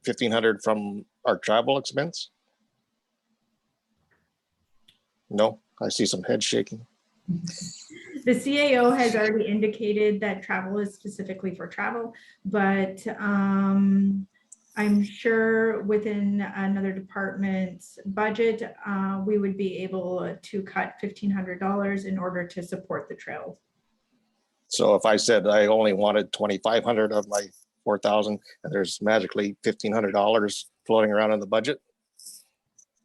1,500 from our travel expense? No, I see some head shaking. The CAO has already indicated that travel is specifically for travel, but I'm sure within another department's budget, we would be able to cut $1,500 in order to support the trails. So if I said I only wanted 2,500 of my 4,000, and there's magically $1,500 floating around in the budget,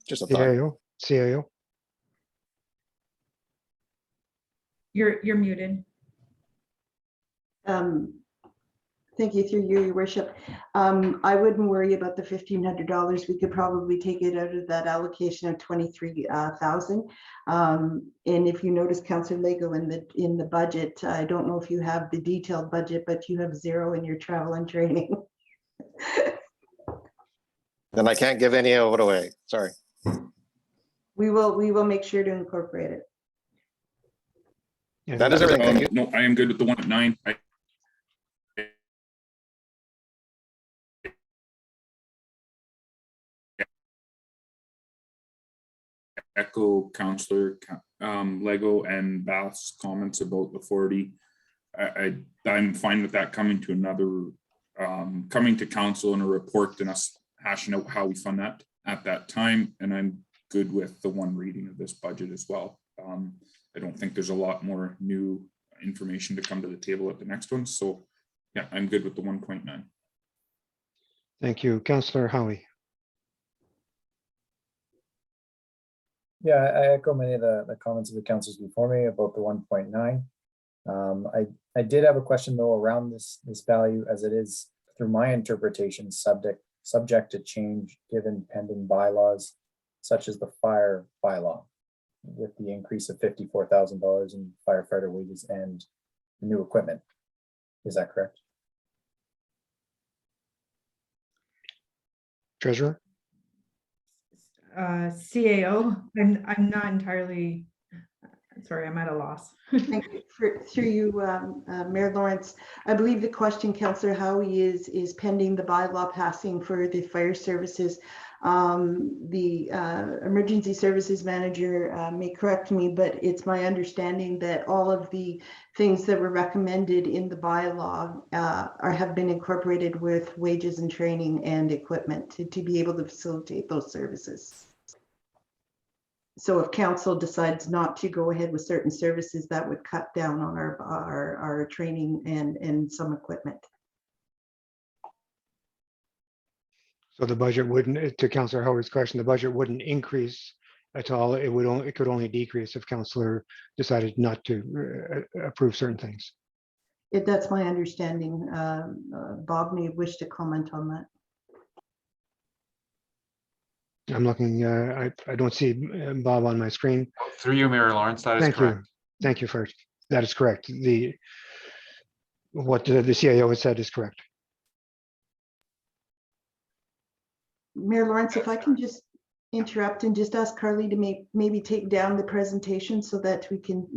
just a thought. CAO. You're muted. Thank you, through you, your worship. I wouldn't worry about the $1,500. We could probably take it out of that allocation of 23,000. And if you notice, Councillor Lego, in the budget, I don't know if you have the detailed budget, but you have 0 in your travel and training. Then I can't give any of it away. Sorry. We will make sure to incorporate it. Yeah, That is everything. Thank you. No, I am good with the one at 9. I echo Councillor Lego and Bath's comments about the 40. I'm fine with that coming to coming to council in a report and us hashing out how we fund that at that time. And I'm good with the one reading of this budget as well. I don't think there's a lot more new information to come to the table at the next one. So yeah, I'm good with the 1.9. Thank you. Councillor Howie. Yeah, I echo many of the comments of the councillors before me about the 1.9. I did have a question though around this value, as it is through my interpretation subject to change given pending bylaws such as the fire bylaw, with the increase of $54,000 in firefighter wages and new equipment. Is that correct? Treasurer. CAO, I'm not entirely, sorry, I'm at a loss. Thank you. Through you, Mayor Lawrence. I believe the question, Councillor Howie, is pending the bylaw passing for the fire services. The emergency services manager may correct me, but it's my understanding that all of the things that were recommended in the bylaw have been incorporated with wages and training and equipment to be able to facilitate those services. So if council decides not to go ahead with certain services, that would cut down on our training and some equipment. So the budget wouldn't, to Councillor Howard's question, the budget wouldn't increase at all. It could only decrease if councillor decided not to approve certain things. That's my understanding. Bob may wish to comment on that. I'm looking, I don't see Bob on my screen. Through you, Mayor Lawrence, that is Thank correct. you. Thank you for, that is correct. What the CAO has said is correct. Mayor Lawrence, if I can just interrupt and just ask Carly to maybe take down the presentation so that you can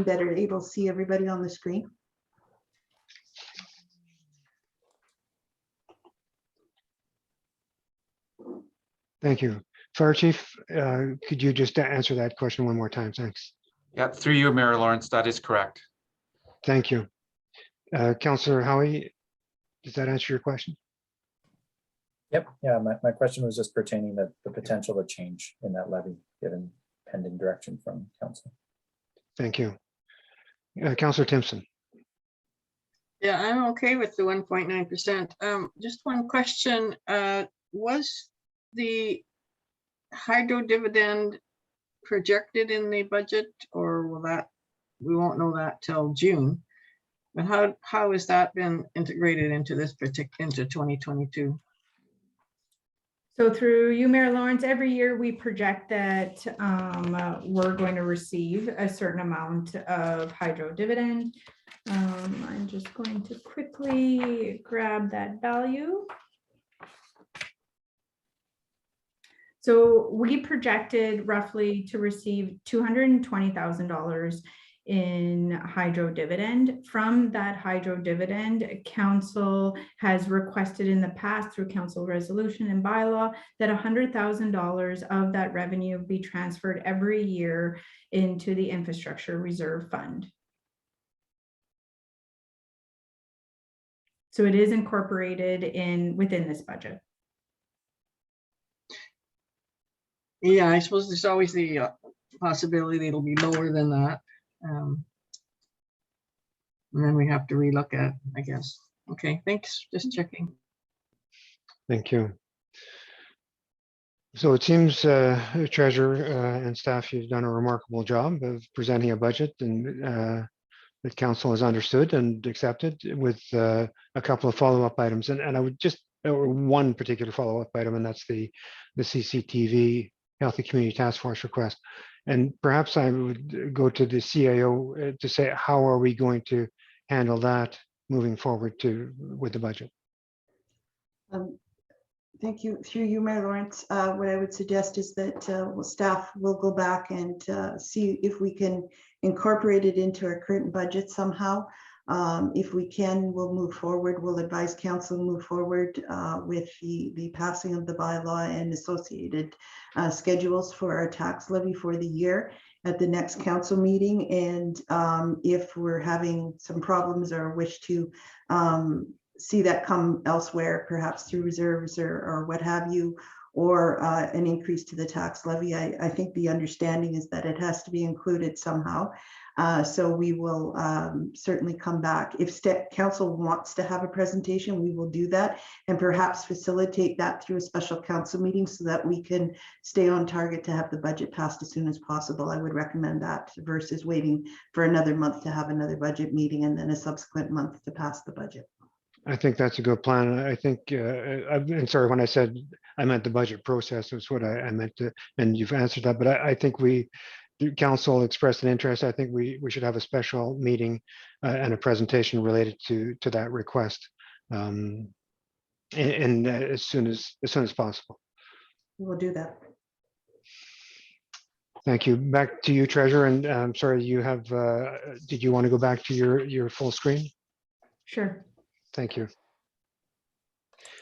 better able to see everybody on the screen. Thank you. Fire Chief, could you just answer that question one more time? Thanks. Yeah, through you, Mayor Lawrence, that is correct. Thank you. Councillor Howie, does that answer your question? Yep. Yeah, my question was just pertaining to the potential to change in that levy given pending direction from council. Thank you. Councillor Timpson. Yeah, I'm okay with the 1.9%. Just one question. Was the hydro dividend projected in the budget, or we won't know that till June? But how has that been integrated into this into 2022? So through you, Mayor Lawrence, every year we project that we're going to receive a certain amount of hydro dividend. I'm just going to quickly grab that value. So we projected roughly to receive $220,000 in hydro dividend. From that hydro dividend, council has requested in the past through council resolution and bylaw that $100,000 of that revenue be transferred every year into the infrastructure reserve fund. So it is incorporated within this budget. Yeah, I suppose there's always the possibility it'll be lower than that. And then we have to relook at, I guess. Okay, thanks. Just checking. Thank you. So it seems, Treasurer and staff, you've done a remarkable job of presenting a budget and that council has understood and accepted, with a couple of follow-up items. And I would just, or one particular follow-up item, and that's the CCTV Healthy Community Task Force request. And perhaps I would go to the CAO to say, how are we going to handle that moving forward with the budget? Thank you. Through you, Mayor Lawrence, what I would suggest is that staff will go back and see if we can incorporate it into our current budget somehow. If we can, we'll move forward. We'll advise council move forward with the passing of the bylaw and associated schedules for our tax levy for the year at the next council meeting. And if we're having some problems or wish to see that come elsewhere, perhaps through reserves or what have you, or an increase to the tax levy, I think the understanding is that it has to be included somehow. So we will certainly come back. If council wants to have a presentation, we will do that and perhaps facilitate that through a special council meeting so that we can stay on target to have the budget passed as soon as possible. I would recommend that versus waiting for another month to have another budget meeting and then a subsequent month to pass the budget. I think that's a good plan. I think, I'm sorry, when I said I meant the budget process, was what I meant to, and you've answered that, but I think the council expressed an interest. I think we should have a special meeting and a presentation related to that request. And as soon as possible. We will do that. Thank you. Back to you, Treasurer. And I'm sorry, you have, did you want to go back to your full screen? Sure. Thank you.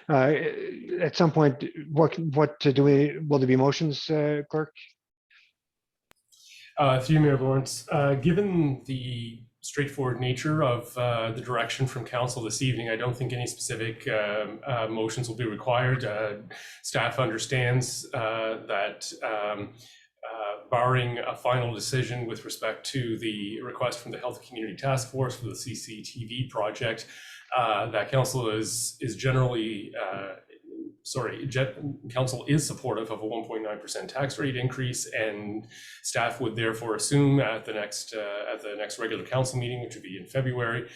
At some point, what will there be motions, clerk? Through you, Mayor Lawrence, given the straightforward nature of the direction from council this evening, I don't think any specific motions will be required. Staff understands that barring a final decision with respect to the request from the Health Community Task Force for the CCTV project, that council is generally, council is supportive of a 1.9% tax rate increase, and staff would therefore assume at the next regular council meeting, which would be in February,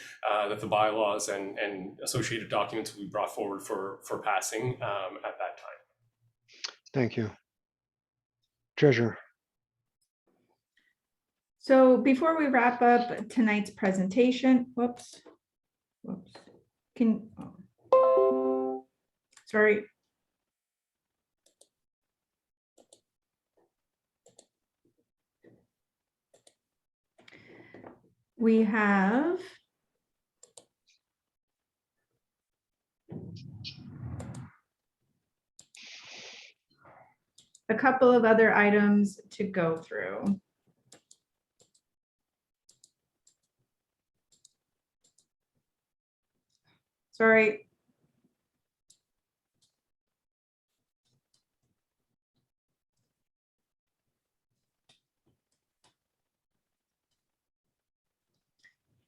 that the bylaws and associated documents will be brought forward for passing at that time. Thank you. Treasurer. So before we wrap up tonight's presentation, sorry. We have a couple of other items to go through. Sorry.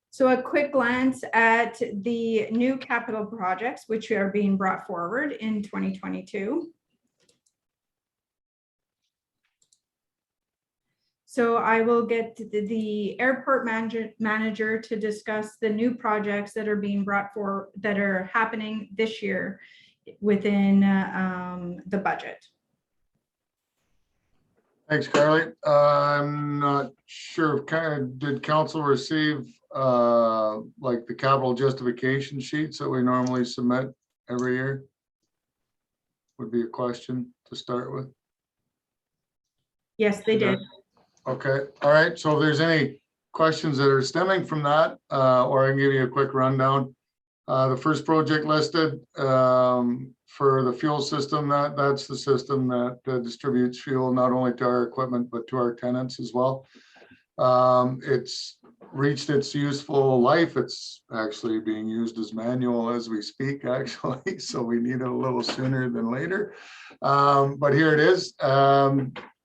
So a quick glance at the new capital projects, which are being brought forward in 2022. So I will get the airport manager to discuss the new projects that are being brought forward that are happening this year within the budget. Thanks, Carly. I'm not sure, did council receive like the capital justification sheets that we normally submit every year? Would be a question to start with. Yes, they did. Okay, all right. So if there's any questions that are stemming from that, or I can give you a quick rundown. The first project listed for the fuel system, that's the system that distributes fuel not only to our equipment, but to our tenants as well. It's reached its useful life. It's actually being used as manual as we speak, actually. So we need it a little sooner than later. But here it is.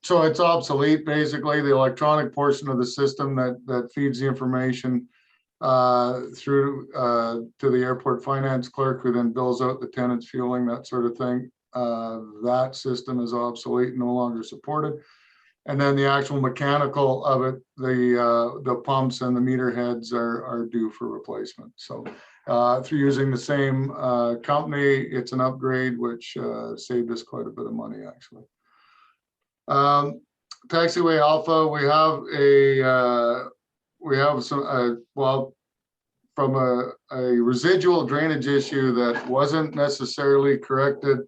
So it's obsolete, basically. The electronic portion of the system that feeds the information through to the airport finance clerk, who then bills out the tenants fueling, that sort of thing. That system is obsolete, no longer supported. And then the actual mechanical of it, the pumps and the meter heads are due for replacement. So through using the same company, it's an upgrade, which saved us quite a bit of money, actually. Taxiway Alpha, we have some, well, from a residual drainage issue that wasn't necessarily corrected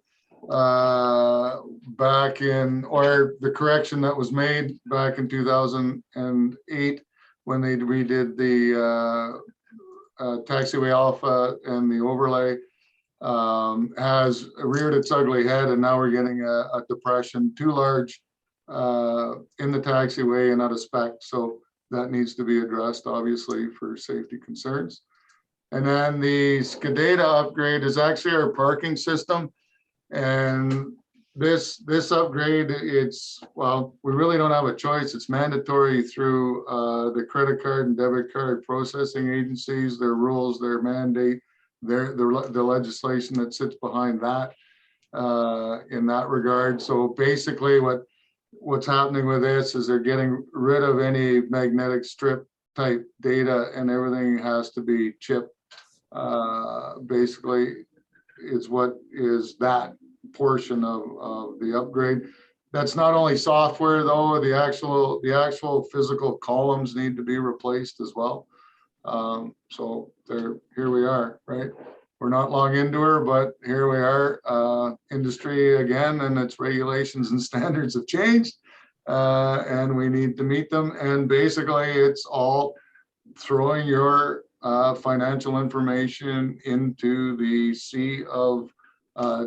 back in, or the correction that was made back in 2008 when they redid the taxiway alpha and the overlay, has reared its ugly head, and now we're getting a depression too large in the taxiway and out of spec. So that needs to be addressed, obviously, for safety concerns. And then the SCADATA upgrade is actually our parking system. And this upgrade, it's, well, we really don't have a choice. It's mandatory through the credit card and debit card processing agencies, their rules, their mandate, the legislation that sits behind that in that regard. So basically what's happening with this is they're getting rid of any magnetic strip type data, and everything has to be chipped. Basically is what is that portion of the upgrade. That's not only software though, the actual physical columns need to be replaced as well. So here we are, right? We're not long into her, but here we are, industry again, and its regulations and standards have changed, and we need to meet them. And basically it's all throwing your financial information into the sea of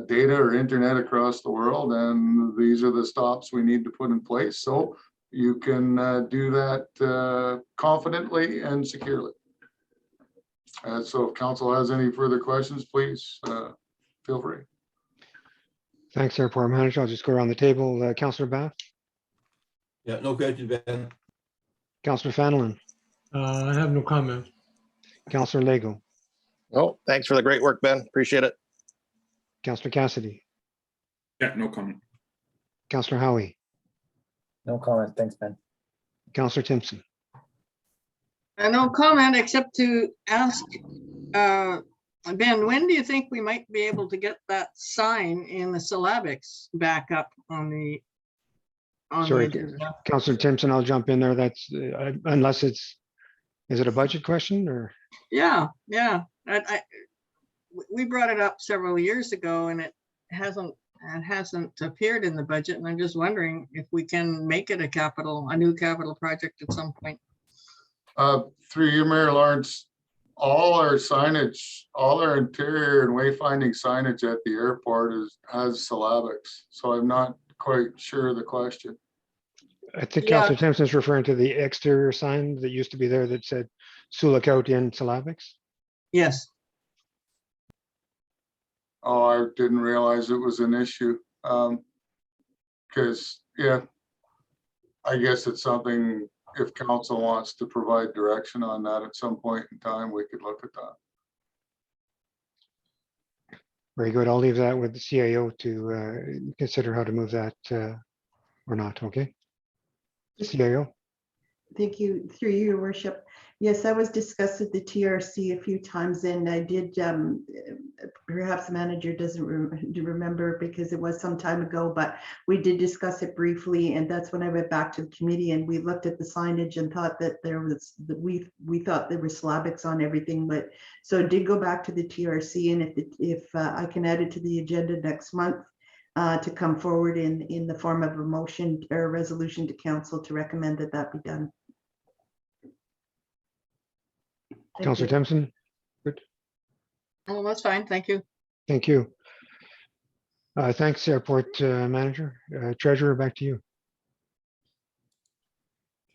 data or internet across the world. And these are the stops we need to put in place so you can do that confidently and securely. So if council has any further questions, please feel free. Thanks, Airport Manager. I'll just go around the table. Councillor Bath, Yeah, no question, Ben. Councillor Fanelon, I have no comment. Councillor Lego, Oh, thanks for the great work, Ben. Appreciate it. Councillor Cassidy, Yeah, no comment. Councillor Howie, No comment. Thanks, Ben. Councillor Timpson. No comment except to ask, Ben, when do you think we might be able to get that sign in the syllabics back up on the Sorry, agenda? Councillor Timpson, I'll jump in there. That's unless is it a budget question or? Yeah. We brought it up several years ago and it hasn't appeared in the budget. And I'm just wondering if we can make it a new capital project at some point. Through you, Mayor Lawrence, all our signage, all our interior and wayfinding signage at the airport has syllabics. So I'm not quite sure of the question. I think Yeah. Councillor Timpson's referring to the exterior sign that used to be there that said Sioux Lookout in syllabics. Yes. Oh, I didn't realize it was an issue. Because, yeah, I guess it's something, if council wants to provide direction on that at some point in time, we could look at that. Very good. I'll leave that with the CAO to consider how to move that or not. Okay. CAO. Thank you, through you, Your Worship. Yes, I was discussed at the TRC a few times, and I did, perhaps the manager doesn't remember because it was some time ago, but we did discuss it briefly, and that's when I went back to the committee and we looked at the signage and thought that there was, we thought there were syllabics on everything, but so it did go back to the TRC, and if I can add it to the agenda next month, to come forward in the form of a motion or a resolution to council to recommend that that be done. Councillor Timpson. Good. Oh, that's fine. Thank you. Thank you. Thanks, Airport Manager. Treasurer, back to you.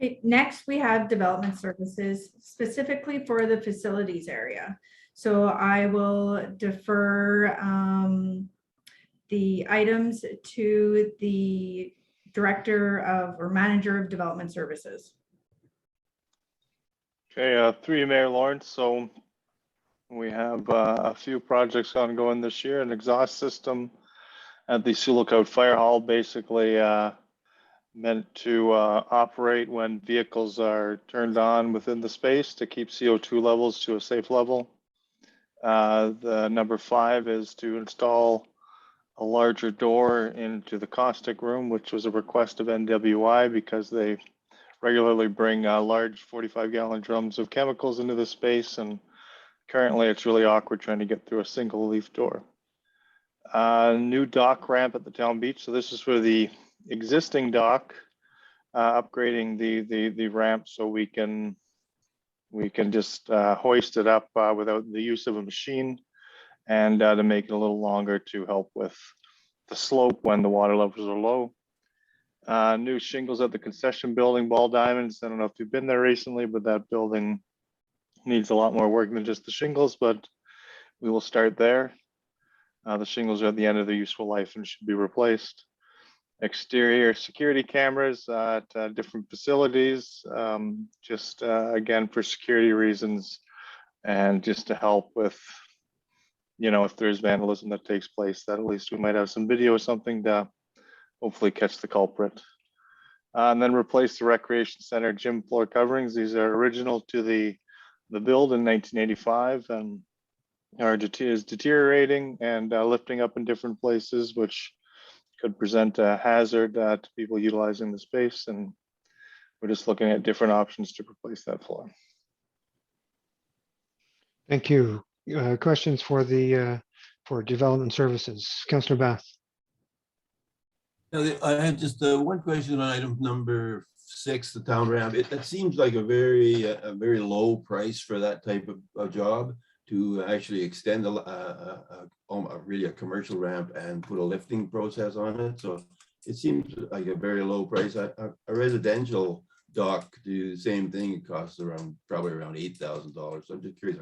Okay, next we have development services specifically for the facilities area. So I will defer the items to the Director of or Manager of Development Services. Okay, through you, Mayor Lawrence. So we have a few projects ongoing this year. An exhaust system at the Sioux Lookout Fire Hall, basically meant to operate when vehicles are turned on within the space to keep CO2 levels to a safe level. The number 5 is to install a larger door into the caustic room, which was a request of NWI because they regularly bring large 45-gallon drums of chemicals into the space, and currently it's really awkward trying to get through a single leaf door. New dock ramp at the town beach. So this is for the existing dock, upgrading the ramp so we can just hoist it up without the use of a machine, and to make it a little longer to help with the slope when the water levels are low. New shingles at the concession building, Ball Diamonds. I don't know if you've been there recently, but that building needs a lot more work than just the shingles, but we will start there. The shingles are at the end of their useful life and should be replaced. Exterior security cameras at different facilities, just again for security reasons, and just to help with, you know, if there's vandalism that takes place, that at least we might have some video or something to hopefully catch the culprit. And then replace the recreation center gym floor coverings. These are original to the build in 1985 and is deteriorating and lifting up in different places, which could present a hazard to people utilizing the space. And we're just looking at different options to replace that floor. Thank you. Questions for the for development services, Councillor Bath. I have just one question on item number 6, the town ramp. That seems like a very low price for that type of job, to actually extend really a commercial ramp and put a lifting process on it. So it seems like a very low price. A residential dock to do the same thing, it costs probably around $8,000. So I'm just curious.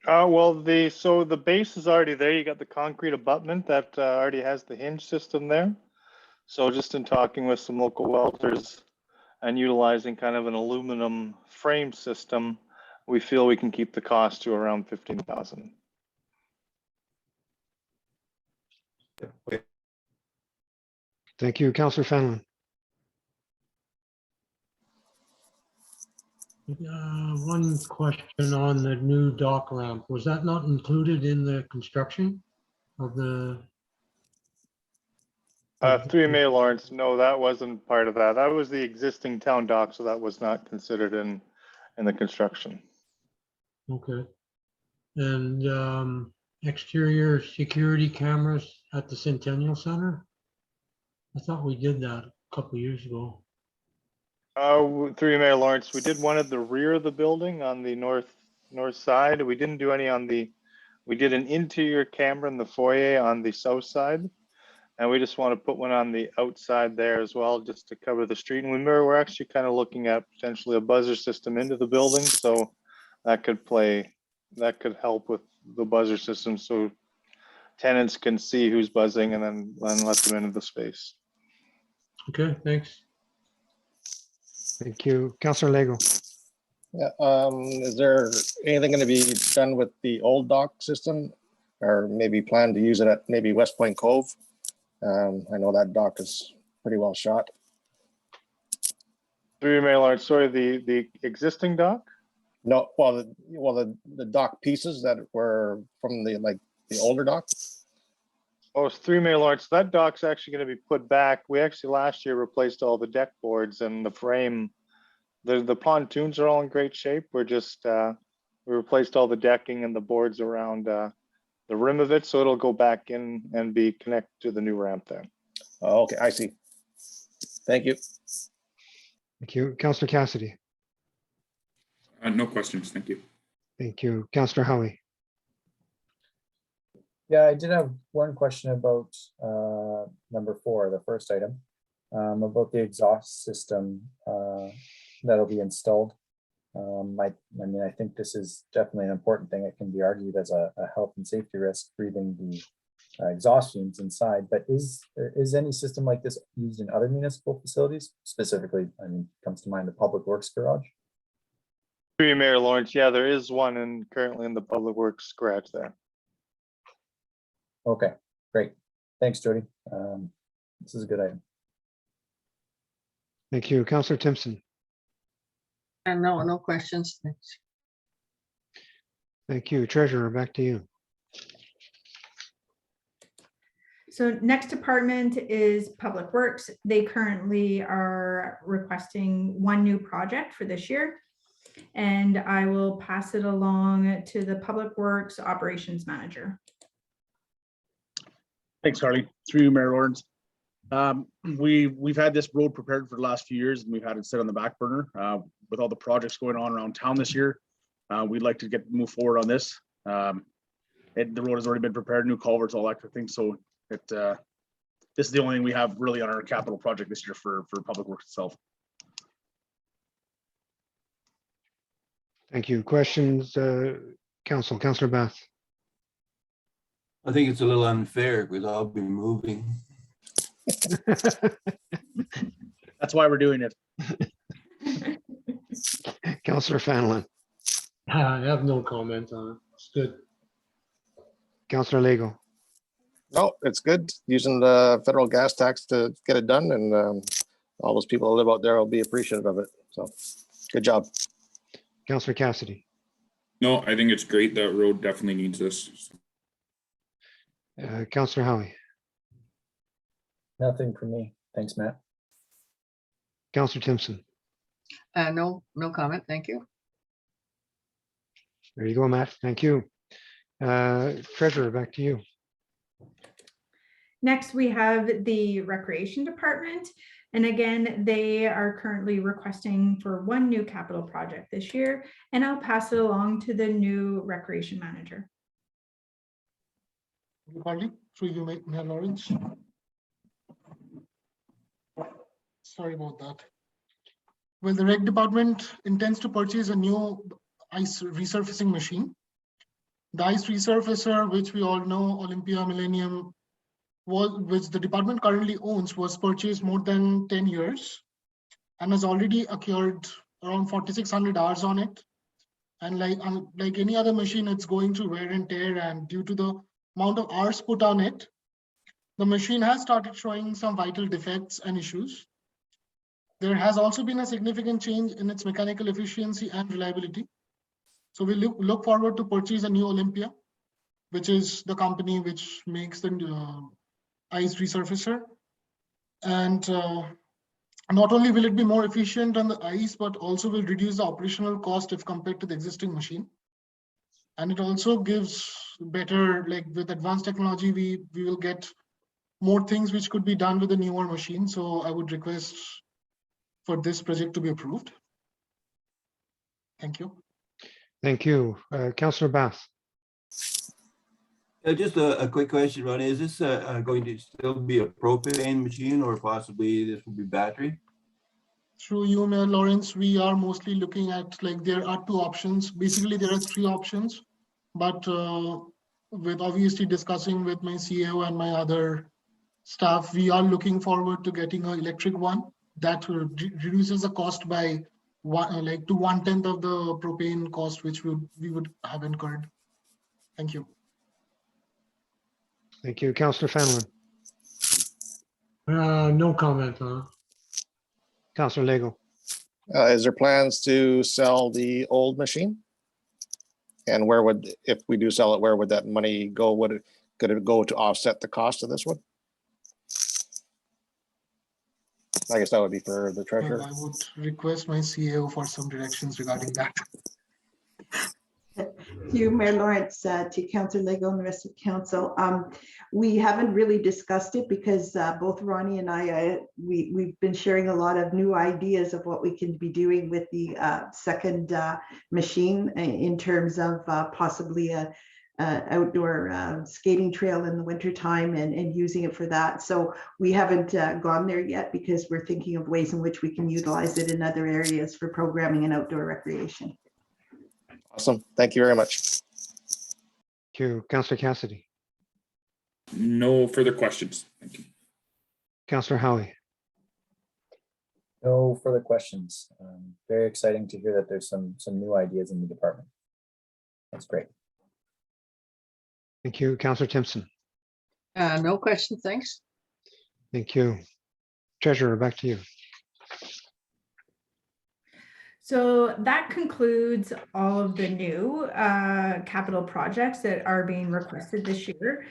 Well, the base is already there. You got the concrete abutment that already has the hinge system there. So just in talking with some local welders and utilizing kind of an aluminum frame system, we feel we can keep the cost to around $15,000. Okay. Thank you, Councillor Fenlon. One question on the new dock ramp. Was that not included in the construction of the? Through Mayor Lawrence, no, that wasn't part of that. That was the existing town dock, so that was not considered in the construction. Okay. And exterior security cameras at the Centennial Center? I thought we did that a couple of years ago. Through Mayor Lawrence, we did one at the rear of the building on the north side. We didn't do any we did an interior camera in the foyer on the south side. And we just want to put one on the outside there as well, just to cover the street. And we're actually kind of looking at potentially a buzzer system into the building. So that could help with the buzzer system. So tenants can see who's buzzing and then let them into the space. Okay, thanks. Thank you, Councillor Lego. Yeah, is there anything going to be done with the old dock system, or maybe plan to use it at maybe West Point Cove? I know that dock is pretty well shot. Through Mayor Lawrence, sorry, the existing dock? No, well, the dock pieces that were from the older dock. Oh, it's through Mayor Lawrence. That dock's actually going to be put back. We actually last year replaced all the deck boards and the frame. The pontoons are all in great shape. We're just we replaced all the decking and the boards around the rim of it, so it'll go back in and be connected to the new ramp there. Oh, okay, I see. Thank you. Thank you, Councillor Cassidy. No questions, thank you. Thank you, Councillor Howie. Yeah, I did have one question about number 4, the first item, about the exhaust system that'll be installed. I mean, I think this is definitely an important thing. It can be argued as a health and safety risk, breathing the exhaust fumes inside. But is any system like this used in other municipal facilities? Specifically, I mean, comes to mind the Public Works garage. Through Mayor Lawrence, yeah, there is one currently in the Public Works garage there. Okay, great. Thanks, Jody. This is a good item. Thank you, Councillor Timpson. And no questions. Thanks. Thank you, Treasurer. Back to you. So next department is Public Works. They currently are requesting one new project for this year. And I will pass it along to the Public Works Operations Manager. Thanks, Harley. Through you, Mayor Lawrence. We've had this road prepared for the last few years, and we've had it sit on the back burner. With all the projects going on around town this year, we'd like to move forward on this. The road has already been prepared, new culverts, all that kind of thing. So this is the only thing we have really on our capital project this year for Public Works itself. Thank you. Questions, Councillor Bath? I think it's a little unfair because I'll be moving. That's why we're doing it. Councillor Fanlon, I have no comment on it. It's good. Councillor Lego, No, it's good using the federal gas tax to get it done, and all those people that live out there will be appreciative of it. So, good job. Councillor Cassidy, No, I think it's great. That road definitely needs this. Councillor Howie, Nothing for me. Thanks, Matt. Councillor Timpson. No comment. Thank you. There you go, Matt. Thank you. Treasurer, back to you. Next, we have the Recreation Department. And again, they are currently requesting for one new capital project this year, and I'll pass it along to the new Recreation Manager. Harley, through you, Mayor Lawrence. Sorry about that. Well, the Rec Department intends to purchase a new ice resurfacing machine. The ice resurfacer, which we all know, Olympia Millennium, which the department currently owns, was purchased more than 10 years and has already accrued around 4,600 hours on it. And like any other machine, it's going through wear and tear, and due to the amount of hours put on it, the machine has started showing some vital defects and issues. There has also been a significant change in its mechanical efficiency and reliability. So we look forward to purchase a new Olympia, which is the company which makes the ice resurfacer. And not only will it be more efficient on the ice, but also will reduce the operational cost if compared to the existing machine. And it also gives better, like with advanced technology, we will get more things which could be done with a newer machine. So I would request for this project to be approved. Thank you. Thank you. Councillor Bath. Just a quick question, Ronnie. Is this going to still be a propane machine, or possibly this will be battery? Through you, Mayor Lawrence, we are mostly looking at, like, there are two options. Basically, there are three options, but with obviously discussing with my CEO and my other staff, we are looking forward to getting an electric one that reduces the cost by to 1/10 of the propane cost, which we would have incurred. Thank you. Thank you. Councillor Fanlon. No comment on it. Councillor Lego. Is there plans to sell the old machine? And where would, if we do sell it, where would that money go? Could it go to offset the cost of this one? I guess that would be for the treasurer. I would request my CEO for some directions regarding that. You, Mayor Lawrence, to Councillor Lego and the rest of council. We haven't really discussed it because both Ronnie and I, we've been sharing a lot of new ideas of what we can be doing with the second machine in terms of possibly a outdoor skating trail in the wintertime and using it for that. So we haven't gone there yet because we're thinking of ways in which we can utilize it in other areas for programming and outdoor recreation. Awesome. Thank you very much. Thank you. Councillor Cassidy. No further questions. Thank you. Councillor Howie. No further questions. Very exciting to hear that there's some new ideas in the department. That's great. Thank you. Councillor Timpson. No question, thanks. Thank you. Treasurer, back to you. So that concludes all of the new capital projects that are being requested this year.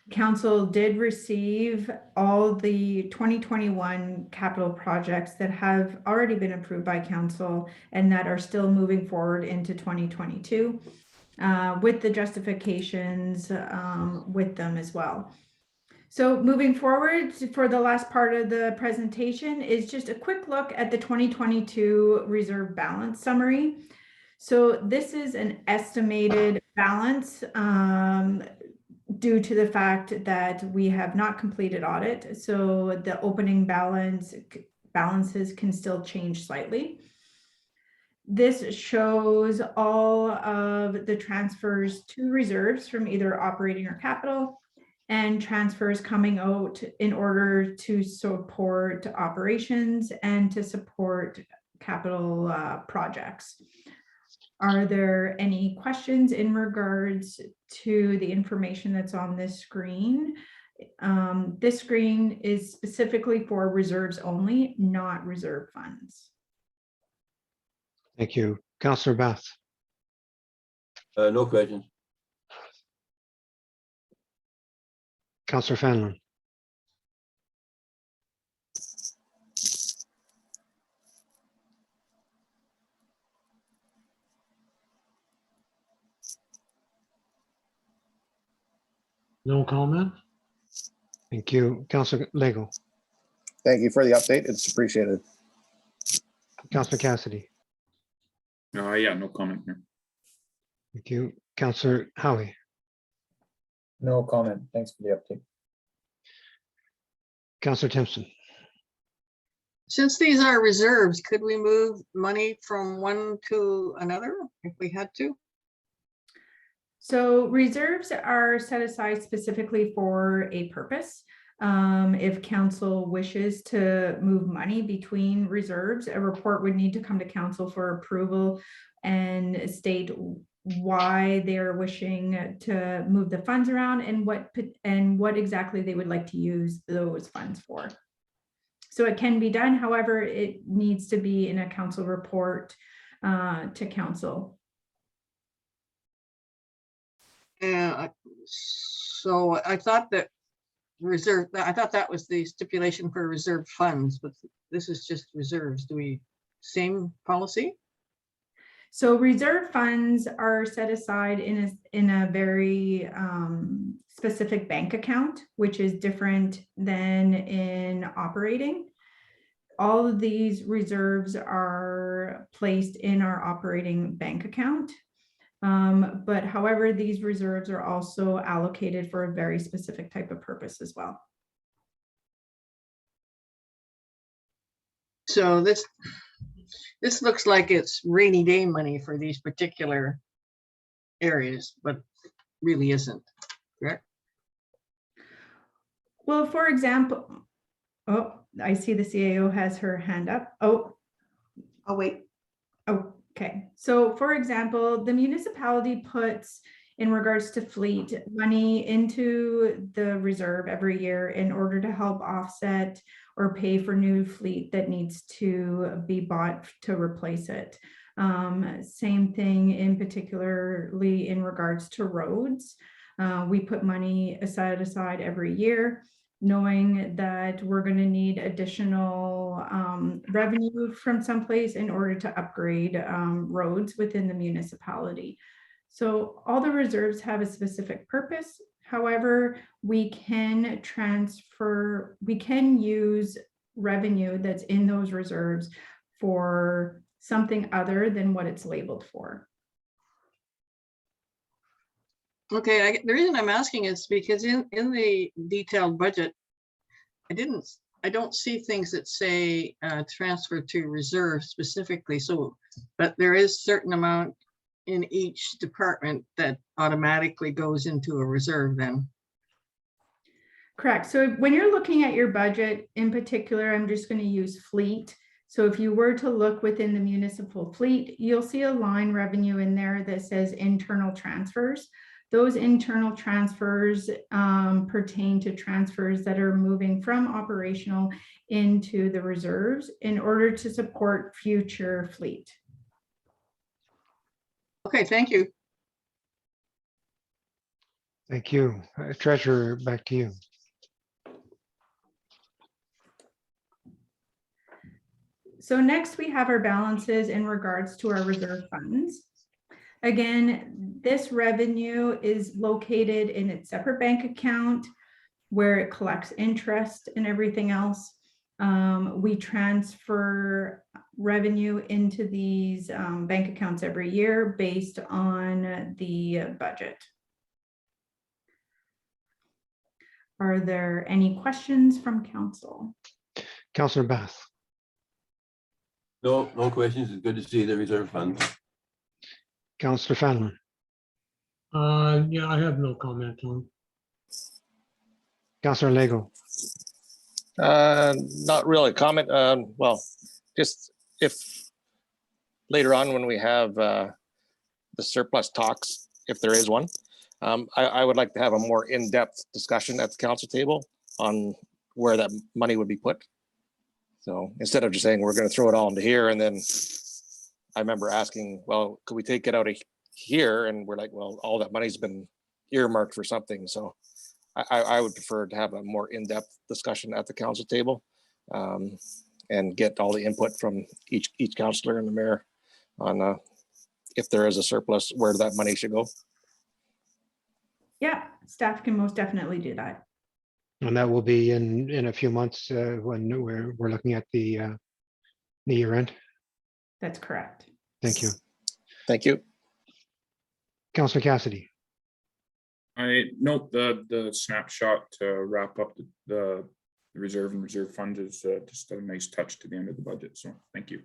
Council did receive all the 2021 capital projects that have already been approved by council and that are still moving forward into 2022 with the justifications with them as well. So moving forward for the last part of the presentation is just a quick look at the 2022 reserve balance summary. So this is an estimated balance due to the fact that we have not completed audit. So the opening balances can still change slightly. This shows all of the transfers to reserves from either operating or capital, and transfers coming out in order to support operations and to support capital projects. Are there any questions in regards to the information that's on this screen? This screen is specifically for reserves only, not reserve funds. Thank you. Councillor Bath. No questions. Councillor Fanlon. No comment? Thank you. Councillor Lego. Thank you for the update. It's appreciated. Councillor Cassidy. Yeah, no comment here. Thank you. Councillor Howie. No comment. Thanks for the update. Councillor Timpson. Since these are reserves, could we move money from one to another if we had to? So reserves are set aside specifically for a purpose. If council wishes to move money between reserves, a report would need to come to council for approval and state why they are wishing to move the funds around and what exactly they would like to use those funds for. So it can be done, however, it needs to be in a council report to council. So I thought that that was the stipulation for reserve funds, but this is just reserves. Do we same policy? So reserve funds are set aside in a very specific bank account, which is different than in operating. All of these reserves are placed in our operating bank account. But however, these reserves are also allocated for a very specific type of purpose as well. So this looks like it's rainy day money for these particular areas, but really isn't, correct? Well, for example, oh, I see the CAO has her hand up. Oh, I'll wait. Okay. So for example, the municipality puts, in regards to fleet, money into the reserve every year in order to help offset or pay for new fleet that needs to be bought to replace it. Same thing in particularly in regards to roads. We put money aside every year, knowing that we're going to need additional revenue from someplace in order to upgrade roads within the municipality. So all the reserves have a specific purpose. However, we can use revenue that's in those reserves for something other than what it's labeled for. Okay, the reason I'm asking is because in the detailed budget, I don't see things that say transfer to reserve specifically. So, but there is certain amount in each department that automatically goes into a reserve then. Correct. So when you're looking at your budget in particular, I'm just going to use fleet. So if you were to look within the municipal fleet, you'll see a line revenue in there that says internal transfers. Those internal transfers pertain to transfers that are moving from operational into the reserves in order to support future fleet. Okay, thank you. Thank you. Treasurer, back to you. So next we have our balances in regards to our reserve funds. Again, this revenue is located in its separate bank account where it collects interest and everything else. We transfer revenue into these bank accounts every year based on the budget. Are there any questions from council? Councillor Bath. No questions. It's good to see the reserve funds. Councillor Fallon. Yeah, I have no comment on. Councillor Lego. Not really comment. Well, just if later on when we have the surplus talks, if there is one, I would like to have a more in-depth discussion at the council table on where that money would be put. So instead of just saying we're going to throw it all into here, and then I remember asking, well, could we take it out of here? And we're like, well, all that money's been earmarked for something. So I would prefer to have a more in-depth discussion at the council table and get all the input from each councillor and the mayor on if there is a surplus, where that money should go. Yeah, staff can most definitely do that. And that will be in a few months when we're looking at the year end. That's correct. Thank you. Thank you. Councillor Cassidy. I note the snapshot to wrap up the reserve and reserve fund is just a nice touch to the end of the budget. So thank you.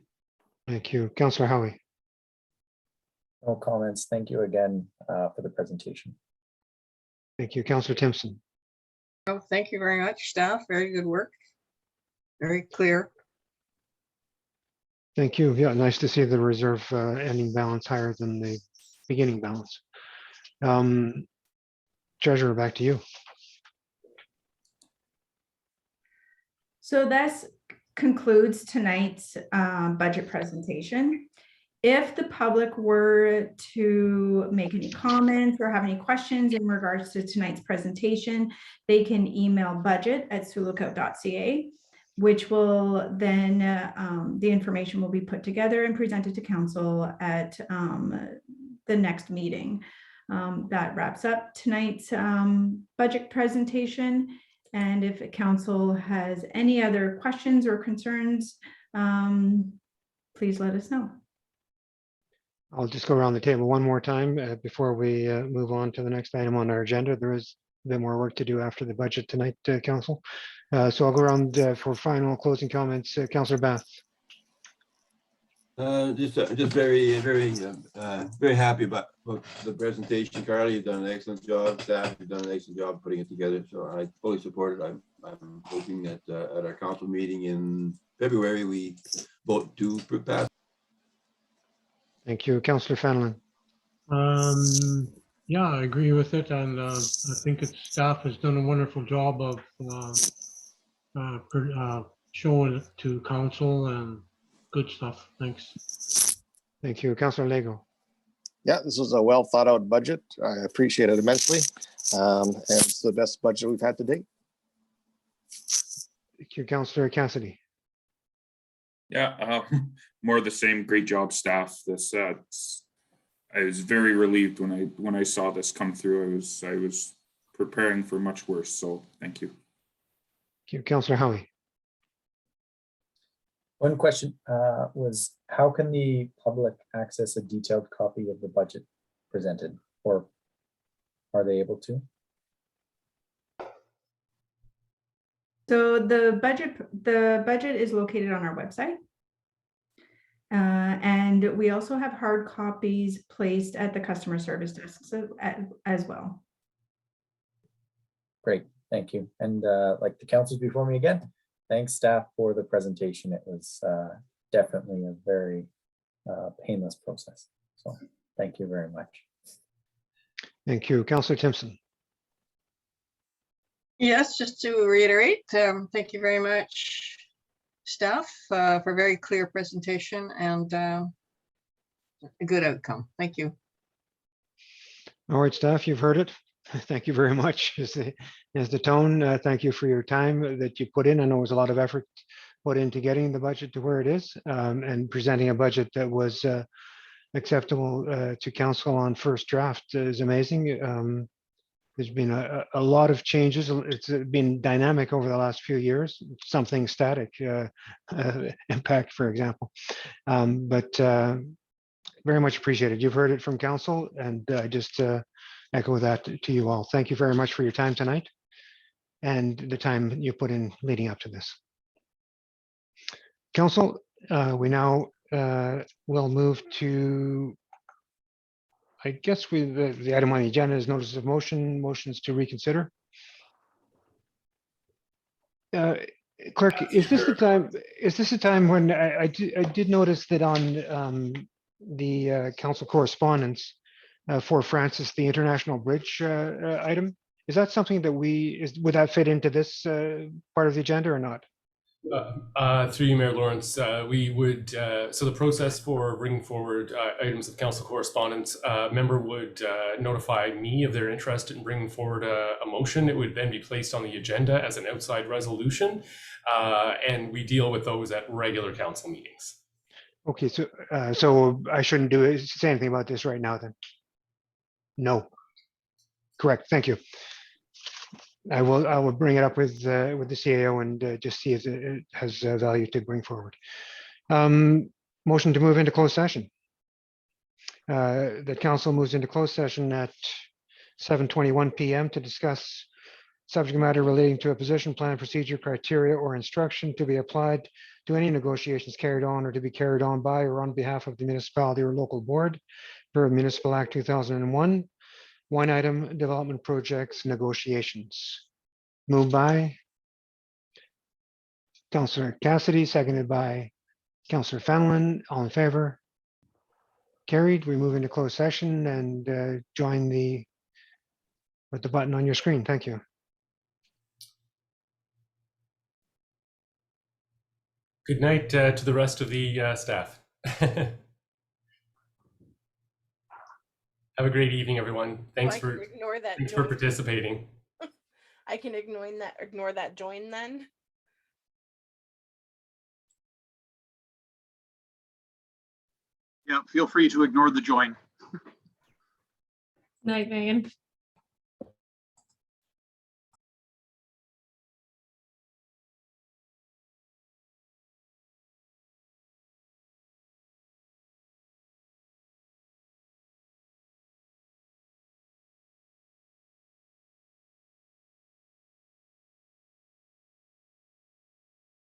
Thank you. Councillor Howie. No comments. Thank you again for the presentation. Thank you. Councillor Timpson. Oh, thank you very much, staff. Very good work. Very clear. Thank you. Yeah, nice to see the reserve ending balance higher than the beginning balance. Treasurer, back to you. So this concludes tonight's budget presentation. If the public were to make any comments or have any questions in regards to tonight's presentation, they can email budget@siouxlookout.ca, which will then, the information will be put together and presented to council at the next meeting. That wraps up tonight's budget presentation. And if council has any other questions or concerns, please let us know. I'll just go around the table one more time before we move on to the next item on our agenda. There is a bit more work to do after the budget tonight, council. So I'll go around for final closing comments. Councillor Bath. Just very happy about the presentation. Carly, you've done an excellent job. Staff, you've done an excellent job putting it together. So I fully support it. I'm hoping that at our council meeting in February, we vote to pass. Thank you. Councillor Fallon. Yeah, I agree with it, and I think its staff has done a wonderful job of showing it to council, and good stuff. Thanks. Thank you. Councillor Lego. Yeah, this was a well thought out budget. I appreciate it immensely. And it's the best budget we've had to date. Thank you. Councillor Cassidy. Yeah, more of the same. Great job, staff. This I was very relieved when I saw this come through. I was preparing for much worse. So thank you. Thank you. Councillor Howie. One question was, how can the public access a detailed copy of the budget presented, or are they able to? So the budget is located on our website. And we also have hard copies placed at the customer service desks as well. Great, thank you. And like the councils before me again, thanks staff for the presentation. It was definitely a very painless process. So thank you very much. Thank you. Councillor Timpson. Yes, just to reiterate, thank you very much, staff, for a very clear presentation and a good outcome. Thank you. All right, staff, you've heard it. thank you very much. Is the tone. Thank you for your time that you put in. I know it was a lot of effort put into getting the budget to where it is, and presenting a budget that was acceptable to council on first draft is amazing. There's been a lot of changes. It's been dynamic over the last few years, something static, impact, for example. But very much appreciated. You've heard it from council, and I just echo that to you all. Thank you very much for your time tonight and the time you put in leading up to this. Council, we now will move to, I guess the item on the agenda is notice of motions to reconsider. Clerk, is this the time? Is this the time when I did notice that on the council correspondence for Francis, the International Bridge item? Is that something that would that fit into this part of the agenda or not? Through you, Mayor Lawrence, we would, so the process for bringing forward items of council correspondence, member would notify me of their interest in bringing forward a motion. It would then be placed on the agenda as an outside resolution, and we deal with those at regular council meetings. Okay, so I shouldn't say anything about this right now then? No. Correct, thank you. I will bring it up with the CAO and just see if it has value to bring forward. Motion to move into closed session. The council moves into closed session at 7:21 p.m. to discuss subject matter relating to a position plan, procedure, criteria, or instruction to be applied to any negotiations carried on or to be carried on by or on behalf of the municipality or local board per Municipal Act 2001. One item, development projects negotiations. Moved by Councillor Cassidy, seconded by Councillor Fenelon. All in favor? Carried. We move into closed session and join with the button on your screen. Thank you. Good night to the rest of the staff. Have a great evening, everyone. Thanks for ignore that. Thanks for participating. I can ignore that join then. Yeah, feel free to ignore the join. Night, Megan.